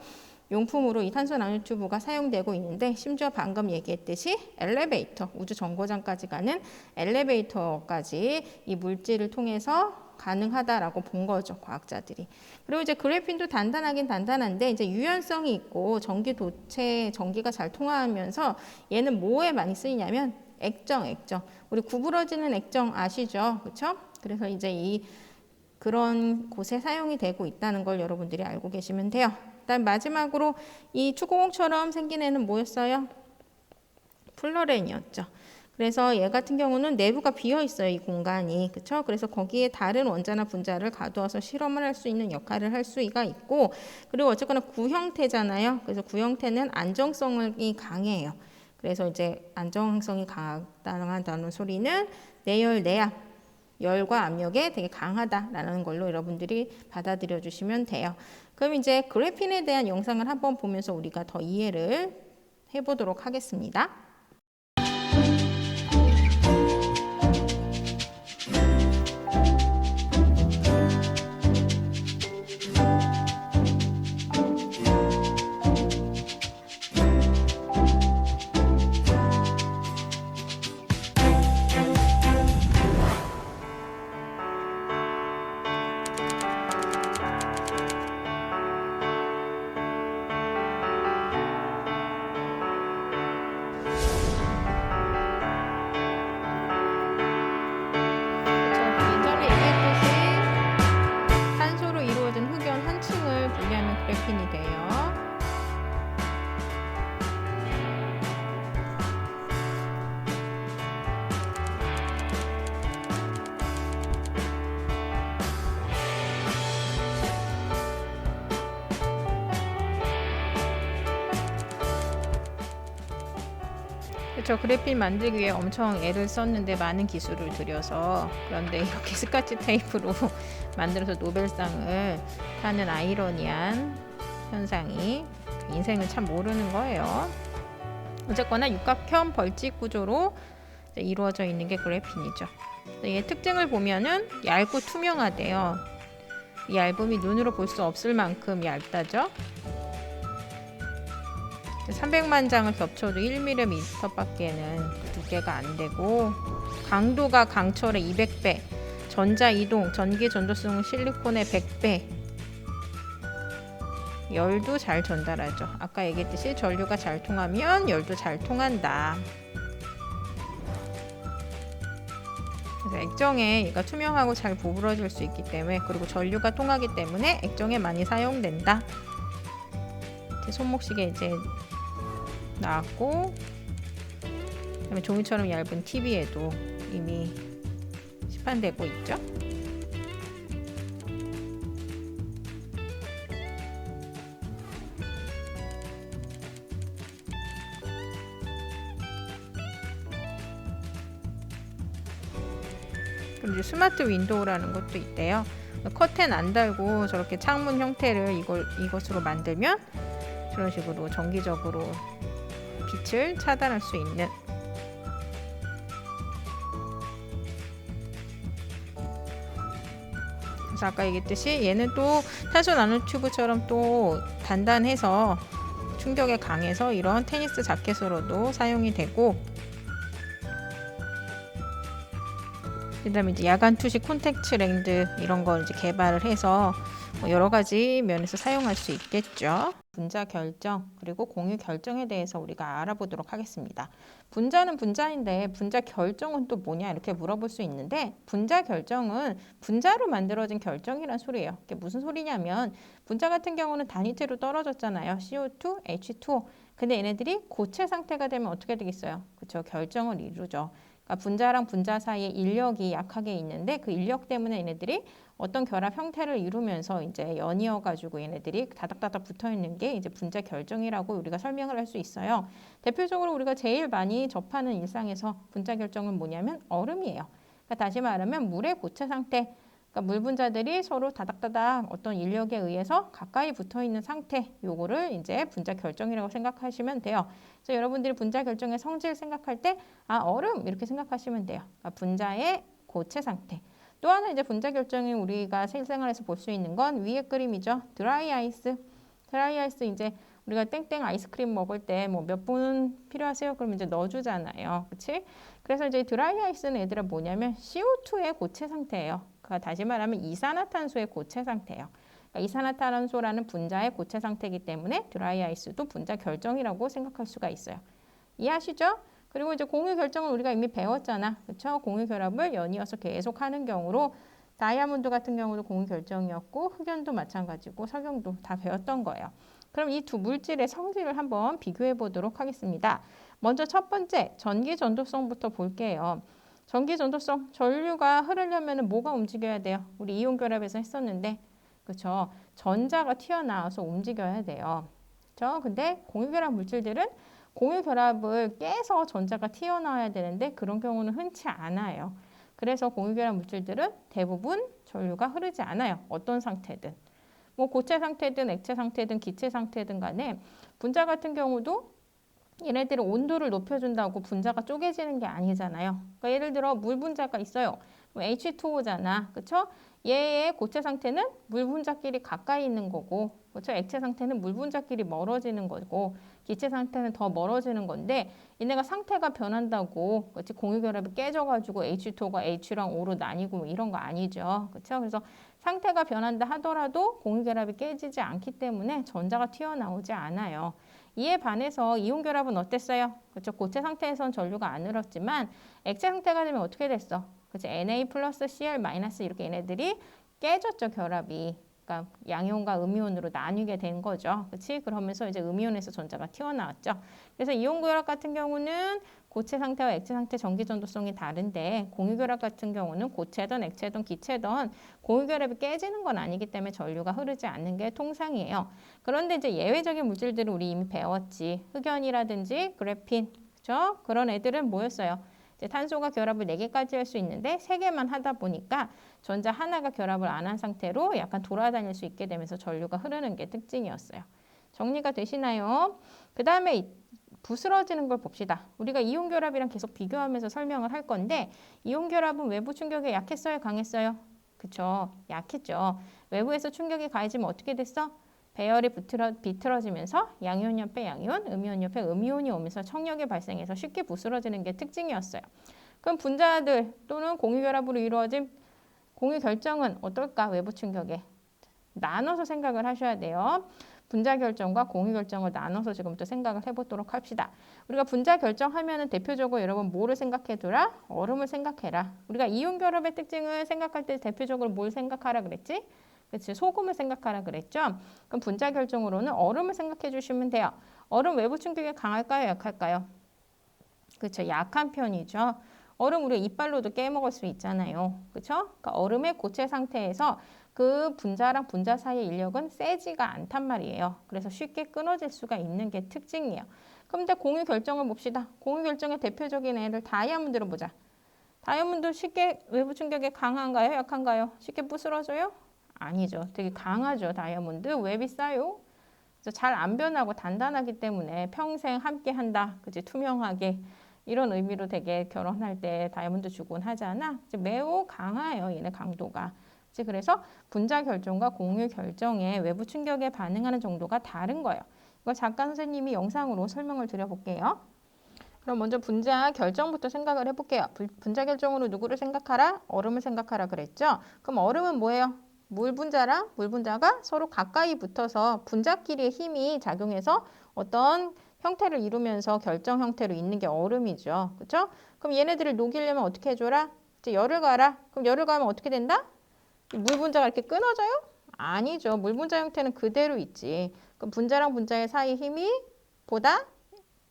용품으로 이 탄소 나노튜브가 사용되고 있는데 심지어 방금 얘기했듯이 엘리베이터, 우주 정거장까지 가는 엘리베이터까지 이 물질을 통해서 가능하다라고 본 거죠, 과학자들이. 그리고 이제 그래핀도 단단하긴 단단한데 이제 유연성이 있고 전기가 잘 통하면서 얘는 뭐에 많이 쓰이냐면 액정. 우리 구부러지는 액정 아시죠? 그렇죠? 그래서 이제 그런 곳에 사용이 되고 있다는 걸 여러분들이 알고 계시면 돼요. 그다음 마지막으로 이 축구공처럼 생긴 애는 뭐였어요? 플러렌이었죠. 그래서 얘 같은 경우는 내부가 비어 있어요, 이 공간이. 그렇죠? 그래서 거기에 다른 원자나 분자를 가두어서 실험을 할 수 있는 역할을 할 수가 있고 그리고 어쨌거나 구형태잖아요. 그래서 구형태는 안정성이 강해요. 그래서 이제 안정성이 강하다는 소리는 내열, 내압, 열과 압력에 되게 강하다라는 걸로 여러분들이 받아들여 주시면 돼요. 그럼 이제 그래핀에 대한 영상을 한번 보면서 우리가 더 이해를 해보도록 하겠습니다. 그래핀이 돼요. 그렇죠. 그래핀 만들기 위해 엄청 애를 썼는데 많은 기술을 들여서 그런데 이렇게 스카치 테이프로 만들어서 노벨상을 타는 아이러니한 현상이 인생을 참 모르는 거예요. 어쨌거나 육각형 벌집 구조로 이루어져 있는 게 그래핀이죠. 얘 특징을 보면은 얇고 투명하대요. 이 얇음이 눈으로 볼 수 없을 만큼 얇다죠. 300만 장을 겹쳐도 1mm 밖에는 두께가 안 되고 강도가 강철의 200배, 전자 이동, 전기 전도성은 실리콘의 100배, 열도 잘 전달하죠. 아까 얘기했듯이 전류가 잘 통하면 열도 잘 통한다. 그래서 액정에 얘가 투명하고 잘 구부러질 수 있기 때문에, 그리고 전류가 통하기 때문에 액정에 많이 사용된다. 이제 손목시계 이제 나왔고, 그다음에 종이처럼 얇은 TV에도 이미 시판되고 있죠. 그리고 이제 스마트 윈도우라는 것도 있대요. 커튼 안 달고 저렇게 창문 형태를 이것으로 만들면 저런 식으로 정기적으로 빛을 차단할 수 있는, 그래서 아까 얘기했듯이 얘는 또 탄소 나노튜브처럼 또 단단해서 충격에 강해서 이런 테니스 자켓으로도 사용이 되고, 그다음에 이제 야간 투시 콘택트 렌즈 이런 걸 이제 개발을 해서 여러 가지 면에서 사용할 수 있겠죠. 분자 결정 그리고 공유 결정에 대해서 우리가 알아보도록 하겠습니다. 분자는 분자인데 분자 결정은 또 뭐냐 이렇게 물어볼 수 있는데, 분자 결정은 분자로 만들어진 결정이란 소리예요. 이게 무슨 소리냐면, 분자 같은 경우는 단위체로 떨어졌잖아요. CO2, H2O. 근데 얘네들이 고체 상태가 되면 어떻게 되겠어요? 그렇죠. 결정을 이루죠. 그러니까 분자랑 분자 사이에 인력이 약하게 있는데 그 인력 때문에 얘네들이 어떤 결합 형태를 이루면서 이제 연이어 가지고 얘네들이 다닥다닥 붙어 있는 게 이제 분자 결정이라고 우리가 설명을 할 수 있어요. 대표적으로 우리가 제일 많이 접하는 일상에서 분자 결정은 뭐냐면 얼음이에요. 그러니까 다시 말하면 물의 고체 상태, 그러니까 물 분자들이 서로 다닥다닥 어떤 인력에 의해서 가까이 붙어 있는 상태, 요거를 이제 분자 결정이라고 생각하시면 돼요. 그래서 여러분들이 분자 결정의 성질 생각할 때 얼음 이렇게 생각하시면 돼요. 그러니까 분자의 고체 상태. 또 하나 이제 분자 결정이 우리가 실생활에서 볼 수 있는 건 위에 그림이죠. 드라이 아이스. 드라이 아이스 이제 우리가 땡땡 아이스크림 먹을 때 뭐 몇 분 필요하세요? 그럼 이제 넣어주잖아요. 그치? 그래서 이제 드라이 아이스는 얘들은 뭐냐면 CO2의 고체 상태예요. 그러니까 다시 말하면 이산화탄소의 고체 상태예요. 그러니까 이산화탄소라는 분자의 고체 상태이기 때문에 드라이 아이스도 분자 결정이라고 생각할 수가 있어요. 이해하시죠? 그리고 이제 공유 결정은 우리가 이미 배웠잖아. 그렇죠? 공유 결합을 연이어서 계속 하는 경우로 다이아몬드 같은 경우도 공유 결정이었고, 흑연도 마찬가지고, 석영도 다 배웠던 거예요. 그럼 이 두 물질의 성질을 한번 비교해 보도록 하겠습니다. 먼저 첫 번째 전기 전도성부터 볼게요. 전기 전도성, 전류가 흐르려면 뭐가 움직여야 돼요? 우리 이온 결합에서 했었는데, 그렇죠? 전자가 튀어나와서 움직여야 돼요. 그렇죠? 근데 공유 결합 물질들은 공유 결합을 깨서 전자가 튀어나와야 되는데 그런 경우는 흔치 않아요. 그래서 공유 결합 물질들은 대부분 전류가 흐르지 않아요. 어떤 상태든. 뭐 고체 상태든 액체 상태든 기체 상태든 간에 분자 같은 경우도 얘네들은 온도를 높여준다고 분자가 쪼개지는 게 아니잖아요. 그러니까 예를 들어 물 분자가 있어요. H2O잖아. 그렇죠? 얘의 고체 상태는 물 분자끼리 가까이 있는 거고, 그렇죠? 액체 상태는 물 분자끼리 멀어지는 거고, 기체 상태는 더 멀어지는 건데, 얘네가 상태가 변한다고, 그렇지? 공유 결합이 깨져가지고 H2O가 H랑 O로 나뉘고 뭐 이런 거 아니죠. 그렇죠? 그래서 상태가 변한다 하더라도 공유 결합이 깨지지 않기 때문에 전자가 튀어나오지 않아요. 이에 반해서 이온 결합은 어땠어요? 그렇죠? 고체 상태에선 전류가 안 흘렀지만 액체 상태가 되면 어떻게 됐어? 그렇죠? Na 플러스 Cl 마이너스 이렇게 얘네들이 깨졌죠, 결합이. 그러니까 양이온과 음이온으로 나뉘게 된 거죠. 그렇지? 그러면서 이제 음이온에서 전자가 튀어나왔죠. 그래서 이온 결합 같은 경우는 고체 상태와 액체 상태 전기 전도성이 다른데, 공유 결합 같은 경우는 고체든 액체든 기체든 공유 결합이 깨지는 건 아니기 때문에 전류가 흐르지 않는 게 통상이에요. 그런데 이제 예외적인 물질들을 우리 이미 배웠지. 흑연이라든지 그래핀, 그렇죠? 그런 애들은 뭐였어요? 이제 탄소가 결합을 4개까지 할 수 있는데 3개만 하다 보니까 전자 하나가 결합을 안 한 상태로 약간 돌아다닐 수 있게 되면서 전류가 흐르는 게 특징이었어요. 정리가 되시나요? 그 다음에 부스러지는 걸 봅시다. 우리가 이온 결합이랑 계속 비교하면서 설명을 할 건데, 이온 결합은 외부 충격에 약했어요, 강했어요? 그쵸? 약했죠. 외부에서 충격이 가해지면 어떻게 됐어? 배열이 비틀어지면서 양이온 옆에 양이온, 음이온 옆에 음이온이 오면서 청력이 발생해서 쉽게 부스러지는 게 특징이었어요. 그럼 분자들 또는 공유 결합으로 이루어진 공유 결정은 어떨까? 외부 충격에 나눠서 생각을 하셔야 돼요. 분자 결정과 공유 결정을 나눠서 지금부터 생각을 해보도록 합시다. 우리가 분자 결정하면은 대표적으로 여러분 뭐를 생각해두라? 얼음을 생각해라. 우리가 이온 결합의 특징을 생각할 때 대표적으로 뭘 생각하라 그랬지? 그치, 소금을 생각하라 그랬죠? 그럼 분자 결정으로는 얼음을 생각해 주시면 돼요. 얼음 외부 충격에 강할까요? 약할까요? 그렇죠. 약한 편이죠. 얼음 우리가 이빨로도 깨먹을 수 있잖아요. 그렇죠? 그러니까 얼음의 고체 상태에서 그 분자랑 분자 사이의 인력은 세지가 않단 말이에요. 그래서 쉽게 끊어질 수가 있는 게 특징이에요. 그럼 이제 공유 결정을 봅시다. 공유 결정의 대표적인 애를 다이아몬드로 보자. 다이아몬드 쉽게 외부 충격에 강한가요? 약한가요? 쉽게 부스러져요? 아니죠. 되게 강하죠. 다이아몬드. 왜 비싸요? 잘 안 변하고 단단하기 때문에 평생 함께 한다. 그치? 투명하게. 이런 의미로 되게 결혼할 때 다이아몬드 주곤 하잖아. 매우 강해요. 얘네 강도가. 그래서 분자 결정과 공유 결정의 외부 충격에 반응하는 정도가 다른 거예요. 이거 작가 선생님이 영상으로 설명을 드려볼게요. 그럼 먼저 분자 결정부터 생각을 해볼게요. 분자 결정으로 누구를 생각하라? 얼음을 생각하라 그랬죠? 그럼 얼음은 뭐예요? 물 분자랑 물 분자가 서로 가까이 붙어서 분자끼리의 힘이 작용해서 어떤 형태를 이루면서 결정 형태로 있는 게 얼음이죠. 그렇죠? 그럼 얘네들을 녹이려면 어떻게 해줘라? 이제 열을 가라. 그럼 열을 가면 어떻게 된다? 물 분자가 이렇게 끊어져요? 아니죠. 물 분자 형태는 그대로 있지. 그럼 분자랑 분자의 사이 힘이 보다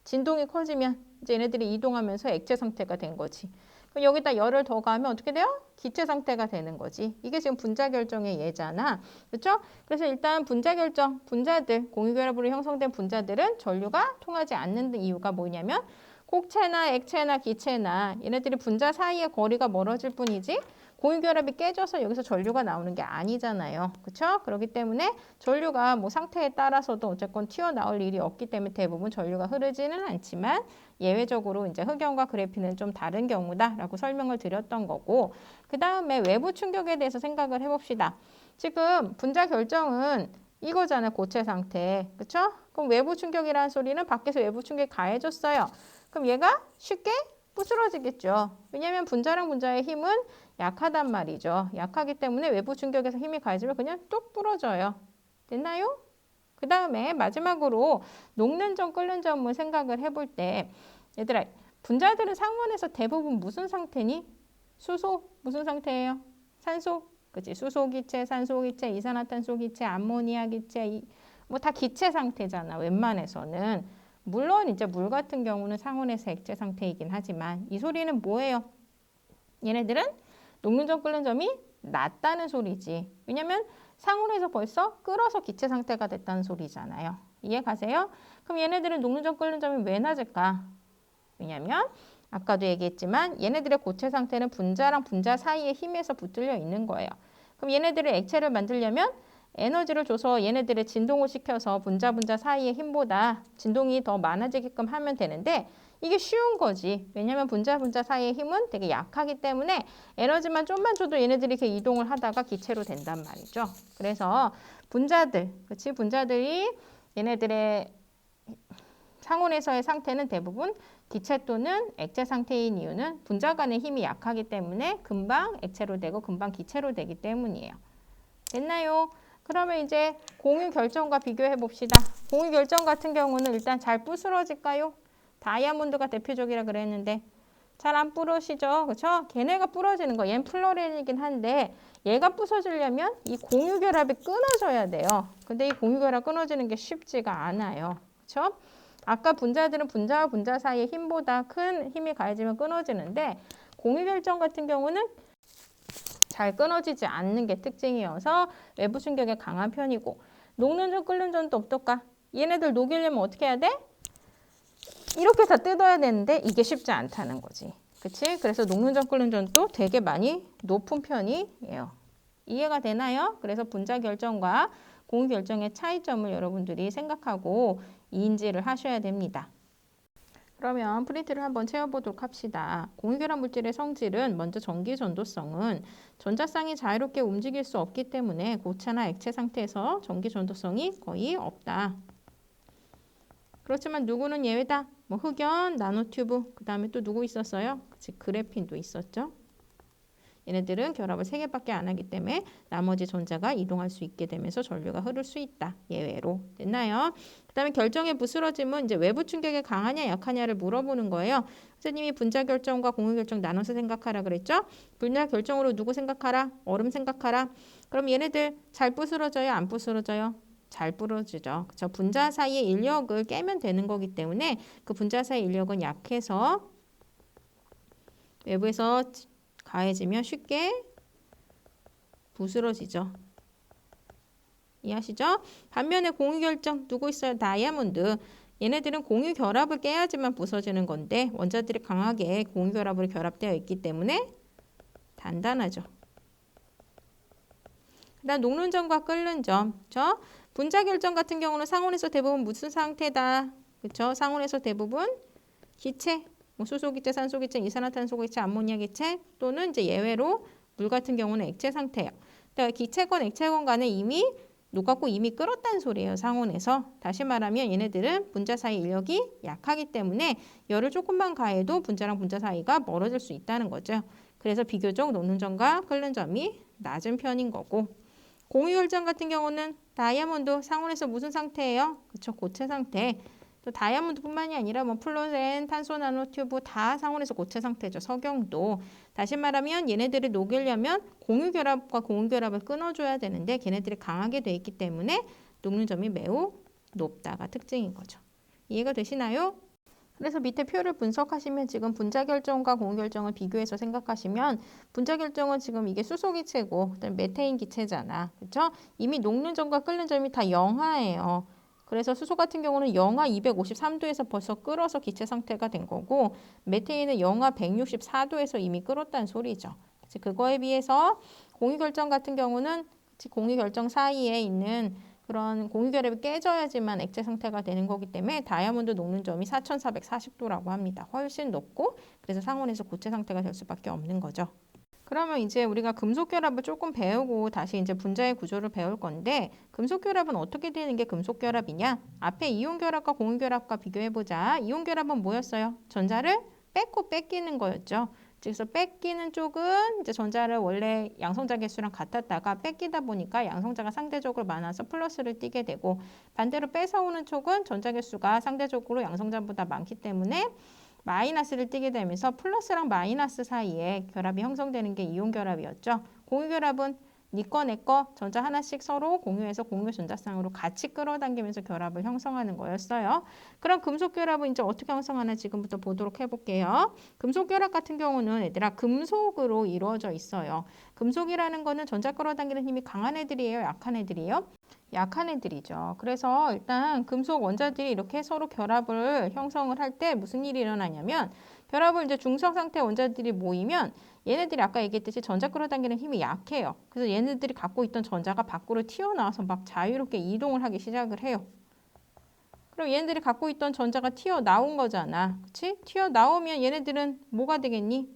진동이 커지면 이제 얘네들이 이동하면서 액체 상태가 된 거지. 그럼 여기다 열을 더 가면 어떻게 돼요? 기체 상태가 되는 거지. 이게 지금 분자 결정의 예잖아. 그렇죠? 그래서 일단 분자 결정, 분자들, 공유결합으로 형성된 분자들은 전류가 통하지 않는 이유가 뭐냐면 곡체나 액체나 기체나 얘네들이 분자 사이의 거리가 멀어질 뿐이지 공유결합이 깨져서 여기서 전류가 나오는 게 아니잖아요. 그렇죠? 그렇기 때문에 전류가 뭐 상태에 따라서도 어쨌건 튀어나올 일이 없기 때문에 대부분 전류가 흐르지는 않지만 예외적으로 이제 흑연과 그래핀은 좀 다른 경우다라고 설명을 드렸던 거고, 그 다음에 외부 충격에 대해서 생각을 해봅시다. 지금 분자 결정은 이거잖아요. 고체 상태. 그렇죠? 그럼 외부 충격이라는 소리는 밖에서 외부 충격이 가해졌어요. 그럼 얘가 쉽게 부스러지겠죠. 왜냐하면 분자랑 분자의 힘은 약하단 말이죠. 약하기 때문에 외부 충격에서 힘이 가해지면 그냥 뚝 부러져요. 됐나요? 그 다음에 마지막으로 녹는 점, 끓는 점을 생각을 해볼 때 얘들아, 분자들은 상온에서 대부분 무슨 상태니? 수소 무슨 상태예요? 산소? 그치? 수소 기체, 산소 기체, 이산화탄소 기체, 암모니아 기체, 뭐 다 기체 상태잖아. 웬만해서는. 물론 이제 물 같은 경우는 상온에서 액체 상태이긴 하지만 이 소리는 뭐예요? 얘네들은 녹는 점, 끓는 점이 낮다는 소리지. 왜냐면 상온에서 벌써 끓어서 기체 상태가 됐다는 소리잖아요. 이해 가세요? 그럼 얘네들은 녹는 점, 끓는 점이 왜 낮을까? 왜냐면 아까도 얘기했지만 얘네들의 고체 상태는 분자랑 분자 사이에 힘에서 붙들려 있는 거예요. 그럼 얘네들의 액체를 만들려면 에너지를 줘서 얘네들의 진동을 시켜서 분자 사이의 힘보다 진동이 더 많아지게끔 하면 되는데 이게 쉬운 거지. 왜냐면 분자 사이의 힘은 되게 약하기 때문에 에너지만 좀만 줘도 얘네들이 이렇게 이동을 하다가 기체로 된단 말이죠. 그래서 분자들, 그렇지? 분자들이 얘네들의 상온에서의 상태는 대부분 기체 또는 액체 상태인 이유는 분자 간의 힘이 약하기 때문에 금방 액체로 되고 금방 기체로 되기 때문이에요. 됐나요? 그러면 이제 공유 결정과 비교해 봅시다. 공유 결정 같은 경우는 일단 잘 부스러질까요? 다이아몬드가 대표적이라 그랬는데 잘 안 부러지죠. 그렇죠? 걔네가 부러지는 거. 얘는 플로렌이긴 한데 얘가 부서지려면 이 공유 결합이 끊어져야 돼요. 근데 이 공유 결합 끊어지는 게 쉽지가 않아요. 그렇죠? 아까 분자들은 분자와 분자 사이의 힘보다 큰 힘이 가해지면 끊어지는데 공유 결정 같은 경우는 잘 끊어지지 않는 게 특징이어서 외부 충격에 강한 편이고, 녹는 점 끓는 점도 어떨까? 얘네들 녹이려면 어떻게 해야 돼? 이렇게 다 뜯어야 되는데 이게 쉽지 않다는 거지. 그치? 그래서 녹는 점 끓는 점도 되게 많이 높은 편이에요. 이해가 되나요? 그래서 분자 결정과 공유 결정의 차이점을 여러분들이 생각하고 인지를 하셔야 됩니다. 그러면 프린트를 한번 채워보도록 합시다. 공유결합 물질의 성질은 먼저 전기 전도성은 전자쌍이 자유롭게 움직일 수 없기 때문에 고체나 액체 상태에서 전기 전도성이 거의 없다. 그렇지만 누구는 예외다. 뭐 흑연, 나노튜브, 그 다음에 또 누구 있었어요? 그치, 그래핀도 있었죠. 얘네들은 결합을 3개밖에 안 하기 때문에 나머지 전자가 이동할 수 있게 되면서 전류가 흐를 수 있다. 예외로. 됐나요? 그 다음에 결정의 부스러짐은 이제 외부 충격에 강하냐 약하냐를 물어보는 거예요. 선생님이 분자 결정과 공유 결정 나눠서 생각하라 그랬죠? 분자 결정으로 누구 생각하라? 얼음 생각하라. 그럼 얘네들 잘 부스러져요? 안 부스러져요? 잘 부러지죠. 그쵸? 분자 사이의 인력을 깨면 되는 거기 때문에 그 분자 사이 인력은 약해서 외부에서 가해지면 쉽게 부스러지죠. 이해하시죠? 반면에 공유 결정 누구 있어요? 다이아몬드. 얘네들은 공유 결합을 깨야지만 부서지는 건데 원자들이 강하게 공유 결합으로 결합되어 있기 때문에 단단하죠. 그다음 녹는 점과 끓는 점. 그렇죠? 분자 결정 같은 경우는 상온에서 대부분 무슨 상태다? 그렇죠? 상온에서 대부분 기체, 뭐 수소기체, 산소기체, 이산화탄소기체, 암모니아기체 또는 이제 예외로 물 같은 경우는 액체 상태예요. 그러니까 기체건 액체건 간에 이미 녹았고 이미 끓었다는 소리예요. 상온에서. 다시 말하면 얘네들은 분자 사이 인력이 약하기 때문에 열을 조금만 가해도 분자랑 분자 사이가 멀어질 수 있다는 거죠. 그래서 비교적 녹는 점과 끓는 점이 낮은 편인 거고 공유 결정 같은 경우는 다이아몬드 상온에서 무슨 상태예요? 그쵸, 고체 상태. 또 다이아몬드뿐만이 아니라 뭐 플루렌, 탄소 나노튜브 다 상온에서 고체 상태죠. 석영도. 다시 말하면 얘네들이 녹이려면 공유 결합과 공유 결합을 끊어줘야 되는데 걔네들이 강하게 돼 있기 때문에 녹는 점이 매우 높다가 특징인 거죠. 이해가 되시나요? 그래서 밑에 표를 분석하시면 지금 분자 결정과 공유 결정을 비교해서 생각하시면 분자 결정은 지금 이게 수소 기체고 그다음에 메테인 기체잖아. 그렇죠? 이미 녹는 점과 끓는 점이 다 영하예요. 그래서 수소 같은 경우는 영하 253도에서 벌써 끓어서 기체 상태가 된 거고 메테인은 영하 164도에서 이미 끓었다는 소리죠. 그거에 비해서 공유 결정 같은 경우는 공유 결정 사이에 있는 그런 공유 결합이 깨져야지만 액체 상태가 되는 거기 때문에 다이아몬드 녹는 점이 4440도라고 합니다. 훨씬 높고 그래서 상온에서 고체 상태가 될 수밖에 없는 거죠. 그러면 이제 우리가 금속 결합을 조금 배우고 다시 이제 분자의 구조를 배울 건데 금속 결합은 어떻게 되는 게 금속 결합이냐? 앞에 이온 결합과 공유 결합과 비교해 보자. 이온 결합은 뭐였어요? 전자를 뺏고 뺏기는 거였죠. 그래서 뺏기는 쪽은 이제 전자를 원래 양성자 개수랑 같았다가 뺏기다 보니까 양성자가 상대적으로 많아서 플러스를 띠게 되고 반대로 뺏어오는 쪽은 전자 개수가 상대적으로 양성자보다 많기 때문에 마이너스를 띠게 되면서 플러스랑 마이너스 사이에 결합이 형성되는 게 이온 결합이었죠. 공유 결합은 니 거 내 거 전자 하나씩 서로 공유해서 공유 전자쌍으로 같이 끌어당기면서 결합을 형성하는 거였어요. 그럼 금속 결합은 이제 어떻게 형성하나 지금부터 보도록 해볼게요. 금속 결합 같은 경우는 얘들아 금속으로 이루어져 있어요. 금속이라는 거는 전자 끌어당기는 힘이 강한 애들이에요? 약한 애들이에요? 약한 애들이죠. 그래서 일단 금속 원자들이 이렇게 서로 결합을 형성을 할 때 무슨 일이 일어나냐면 결합을 이제 중성 상태 원자들이 모이면 얘네들이 아까 얘기했듯이 전자 끌어당기는 힘이 약해요. 그래서 얘네들이 갖고 있던 전자가 밖으로 튀어나와서 막 자유롭게 이동을 하기 시작을 해요. 그럼 얘네들이 갖고 있던 전자가 튀어나온 거잖아. 그치? 튀어나오면 얘네들은 뭐가 되겠니?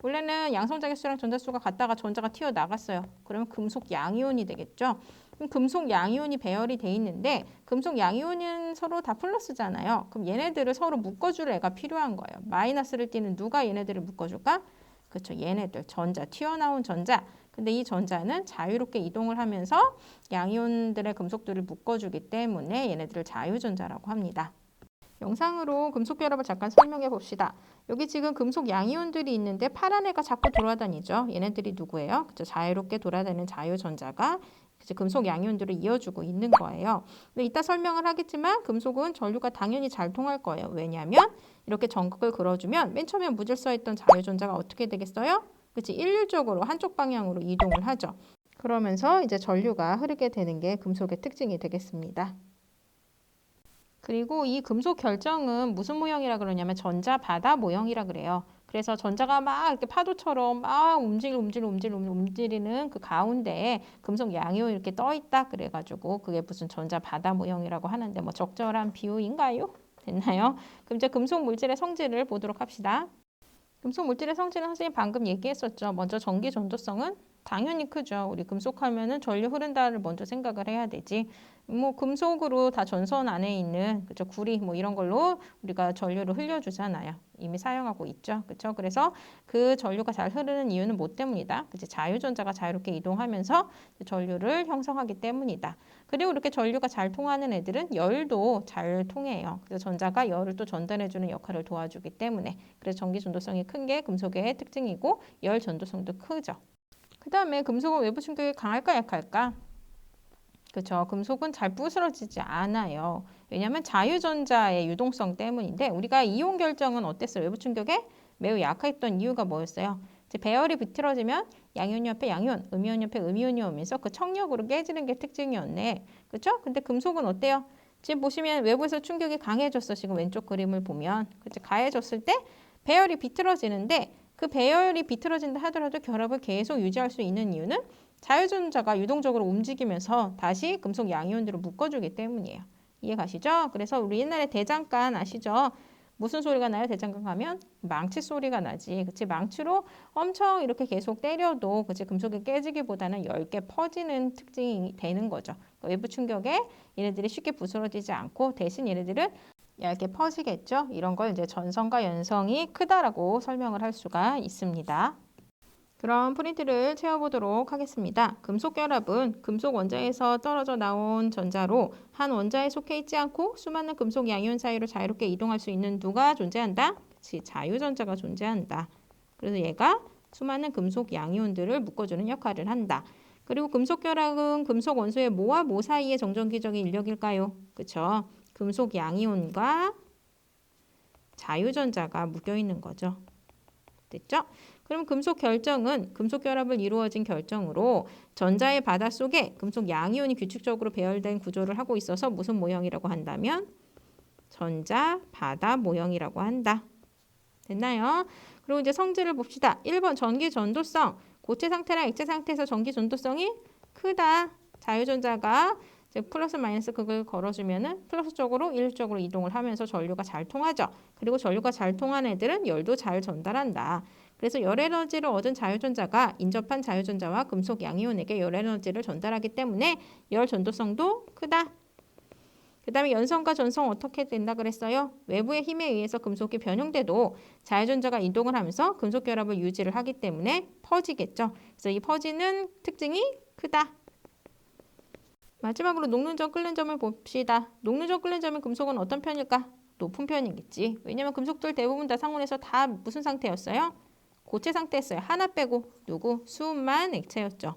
원래는 양성자 개수랑 전자수가 같다가 전자가 튀어나갔어요. 그러면 금속 양이온이 되겠죠? 그럼 금속 양이온이 배열이 돼 있는데 금속 양이온은 서로 다 플러스잖아요. 그럼 얘네들을 서로 묶어줄 애가 필요한 거예요. 마이너스를 띠는 누가 얘네들을 묶어줄까? 그렇죠. 얘네들 전자, 튀어나온 전자. 근데 이 전자는 자유롭게 이동을 하면서 양이온들의 금속들을 묶어주기 때문에 얘네들을 자유전자라고 합니다. 영상으로 금속 결합을 잠깐 설명해 봅시다. 여기 지금 금속 양이온들이 있는데 파란 애가 자꾸 돌아다니죠. 얘네들이 누구예요? 그죠? 자유롭게 돌아다니는 자유전자가 금속 양이온들을 이어주고 있는 거예요. 근데 이따 설명을 하겠지만 금속은 전류가 당연히 잘 통할 거예요. 왜냐하면 이렇게 전극을 그어주면 맨 처음에 무질서했던 자유전자가 어떻게 되겠어요? 그치? 일률적으로 한쪽 방향으로 이동을 하죠. 그러면서 이제 전류가 흐르게 되는 게 금속의 특징이 되겠습니다. 그리고 이 금속 결정은 무슨 모형이라 그러냐면 전자 바다 모형이라 그래요. 그래서 전자가 막 이렇게 파도처럼 막 움직이는 그 가운데에 금속 양이온이 이렇게 떠 있다 그래가지고 그게 무슨 전자 바다 모형이라고 하는데 뭐 적절한 비유인가요? 됐나요? 그럼 이제 금속 물질의 성질을 보도록 합시다. 금속 물질의 성질은 선생님 방금 얘기했었죠. 먼저 전기 전도성은 당연히 크죠. 우리 금속하면은 전류 흐른다를 먼저 생각을 해야 되지. 뭐 금속으로 다 전선 안에 있는 그죠 구리 뭐 이런 걸로 우리가 전류를 흘려주잖아요. 이미 사용하고 있죠. 그렇죠? 그래서 그 전류가 잘 흐르는 이유는 뭐 때문이다? 그치? 자유전자가 자유롭게 이동하면서 전류를 형성하기 때문이다. 그리고 이렇게 전류가 잘 통하는 애들은 열도 잘 통해요. 그래서 전자가 열을 또 전달해주는 역할을 도와주기 때문에 그래서 전기 전도성이 큰 게 금속의 특징이고 열 전도성도 크죠. 그 다음에 금속은 외부 충격이 강할까 약할까? 그렇죠. 금속은 잘 부스러지지 않아요. 왜냐하면 자유전자의 유동성 때문인데 우리가 이온 결정은 어땠어요? 외부 충격에 매우 약했던 이유가 뭐였어요? 이제 배열이 비틀어지면 양이온 옆에 양이온, 음이온 옆에 음이온이 오면서 그 청력으로 깨지는 게 특징이었네. 그렇죠? 근데 금속은 어때요? 지금 보시면 외부에서 충격이 강해졌어. 지금 왼쪽 그림을 보면. 그렇죠? 가해졌을 때 배열이 비틀어지는데 그 배열이 비틀어진다 하더라도 결합을 계속 유지할 수 있는 이유는 자유전자가 유동적으로 움직이면서 다시 금속 양이온들을 묶어주기 때문이에요. 이해 가시죠? 그래서 우리 옛날에 대장간 아시죠? 무슨 소리가 나요? 대장간 가면 망치 소리가 나지. 그치? 망치로 엄청 이렇게 계속 때려도 그치? 금속이 깨지기보다는 얇게 퍼지는 특징이 되는 거죠. 그러니까 외부 충격에 얘네들이 쉽게 부스러지지 않고 대신 얘네들은 얇게 퍼지겠죠. 이런 걸 이제 전성과 연성이 크다라고 설명을 할 수가 있습니다. 그럼 프린트를 채워보도록 하겠습니다. 금속 결합은 금속 원자에서 떨어져 나온 전자로 한 원자에 속해 있지 않고 수많은 금속 양이온 사이로 자유롭게 이동할 수 있는 누가 존재한다? 그치, 자유전자가 존재한다. 그래서 얘가 수많은 금속 양이온들을 묶어주는 역할을 한다. 그리고 금속 결합은 금속 원소의 모와 모 사이의 정전기적인 인력일까요? 그쵸? 금속 양이온과 자유전자가 묶여 있는 거죠. 됐죠? 그럼 금속 결정은 금속 결합을 이루어진 결정으로 전자의 바다 속에 금속 양이온이 규칙적으로 배열된 구조를 하고 있어서 무슨 모형이라고 한다면 전자 바다 모형이라고 한다. 됐나요? 그리고 이제 성질을 봅시다. 1번 전기 전도성. 고체 상태랑 액체 상태에서 전기 전도성이 크다. 자유전자가 플러스 마이너스 극을 걸어주면은 플러스 쪽으로 일쪽으로 이동을 하면서 전류가 잘 통하죠. 그리고 전류가 잘 통한 애들은 열도 잘 전달한다. 그래서 열 에너지를 얻은 자유전자가 인접한 자유전자와 금속 양이온에게 열 에너지를 전달하기 때문에 열 전도성도 크다. 그 다음에 연성과 전성 어떻게 된다 그랬어요? 외부의 힘에 의해서 금속이 변형돼도 자유전자가 이동을 하면서 금속 결합을 유지를 하기 때문에 퍼지겠죠. 그래서 이 퍼지는 특징이 크다. 마지막으로 녹는 점, 끓는 점을 봅시다. 녹는 점, 끓는 점의 금속은 어떤 편일까? 높은 편이겠지. 왜냐면 금속들 대부분 다 상온에서 다 무슨 상태였어요? 고체 상태였어요. 하나 빼고 누구? 수만 액체였죠.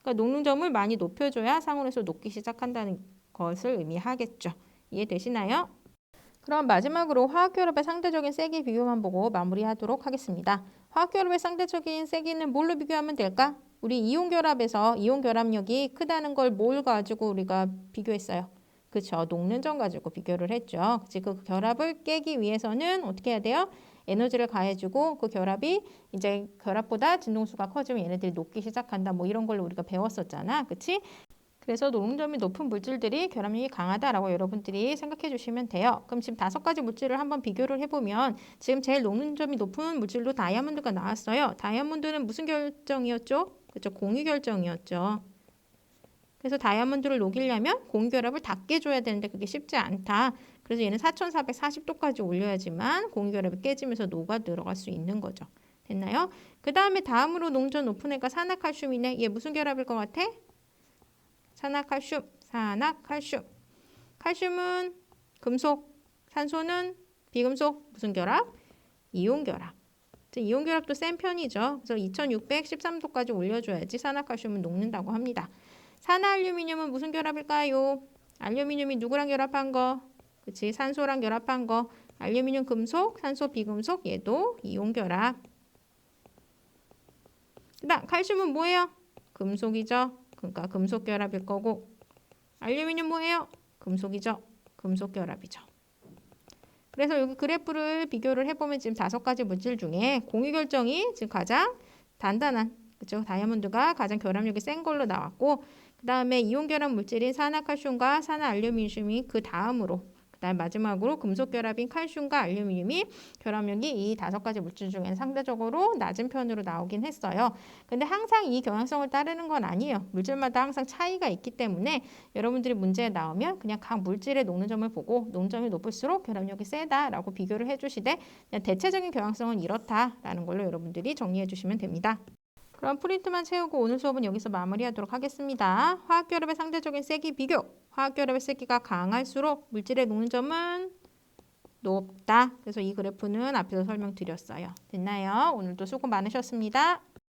그러니까 녹는 점을 많이 높여줘야 상온에서 녹기 시작한다는 것을 의미하겠죠. 이해되시나요? 그럼 마지막으로 화학결합의 상대적인 세기 비교만 보고 마무리하도록 하겠습니다. 화학결합의 상대적인 세기는 뭘로 비교하면 될까? 우리 이온결합에서 이온결합력이 크다는 걸 뭘 가지고 우리가 비교했어요? 그쵸? 녹는 점 가지고 비교를 했죠. 그 결합을 깨기 위해서는 어떻게 해야 돼요? 에너지를 가해주고 그 결합이 이제 결합보다 진동수가 커지면 얘네들이 녹기 시작한다. 뭐 이런 걸로 우리가 배웠었잖아. 그치? 그래서 녹는 점이 높은 물질들이 결합력이 강하다라고 여러분들이 생각해 주시면 돼요. 그럼 지금 5가지 물질을 한번 비교를 해보면 지금 제일 녹는 점이 높은 물질로 다이아몬드가 나왔어요. 다이아몬드는 무슨 결정이었죠? 그렇죠. 공유 결정이었죠. 그래서 다이아몬드를 녹이려면 공유 결합을 다 깨줘야 되는데 그게 쉽지 않다. 그래서 얘는 4440도까지 올려야지만 공유 결합이 깨지면서 녹아 들어갈 수 있는 거죠. 됐나요? 그 다음에 다음으로 녹는 높은 애가 산화칼슘이네. 얘 무슨 결합일 것 같아? 산화칼슘, 산화칼슘. 칼슘은 금속, 산소는 비금속. 무슨 결합? 이온 결합. 이온 결합도 센 편이죠. 그래서 2613도까지 올려줘야지 산화칼슘은 녹는다고 합니다. 산화알루미늄은 무슨 결합일까요? 알루미늄이 누구랑 결합한 거? 그치, 산소랑 결합한 거. 알루미늄 금속, 산소 비금속, 얘도 이온 결합. 그다음 칼슘은 뭐예요? 금속이죠. 그러니까 금속 결합일 거고. 알루미늄 뭐예요? 금속이죠. 금속 결합이죠. 그래서 여기 그래프를 비교를 해보면 지금 5가지 물질 중에 공유 결정이 지금 가장 단단한, 그렇죠? 다이아몬드가 가장 결합력이 센 걸로 나왔고, 그 다음에 이온 결합 물질인 산화칼슘과 산화알루미늄이 그 다음으로 그다음 마지막으로 금속 결합인 칼슘과 알루미늄이 결합력이 이 5가지 물질 중에는 상대적으로 낮은 편으로 나오긴 했어요. 근데 항상 이 경향성을 따르는 건 아니에요. 물질마다 항상 차이가 있기 때문에 여러분들이 문제에 나오면 그냥 각 물질의 녹는 점을 보고 녹는 점이 높을수록 결합력이 세다라고 비교를 해주시되 그냥 대체적인 경향성은 이렇다라는 걸로 여러분들이 정리해 주시면 됩니다. 그럼 프린트만 채우고 오늘 수업은 여기서 마무리하도록 하겠습니다. 화학결합의 상대적인 세기 비교. 화학결합의 세기가 강할수록 물질의 녹는 점은 높다. 그래서 이 그래프는 앞에서 설명드렸어요. 됐나요? 오늘도 수고 많으셨습니다.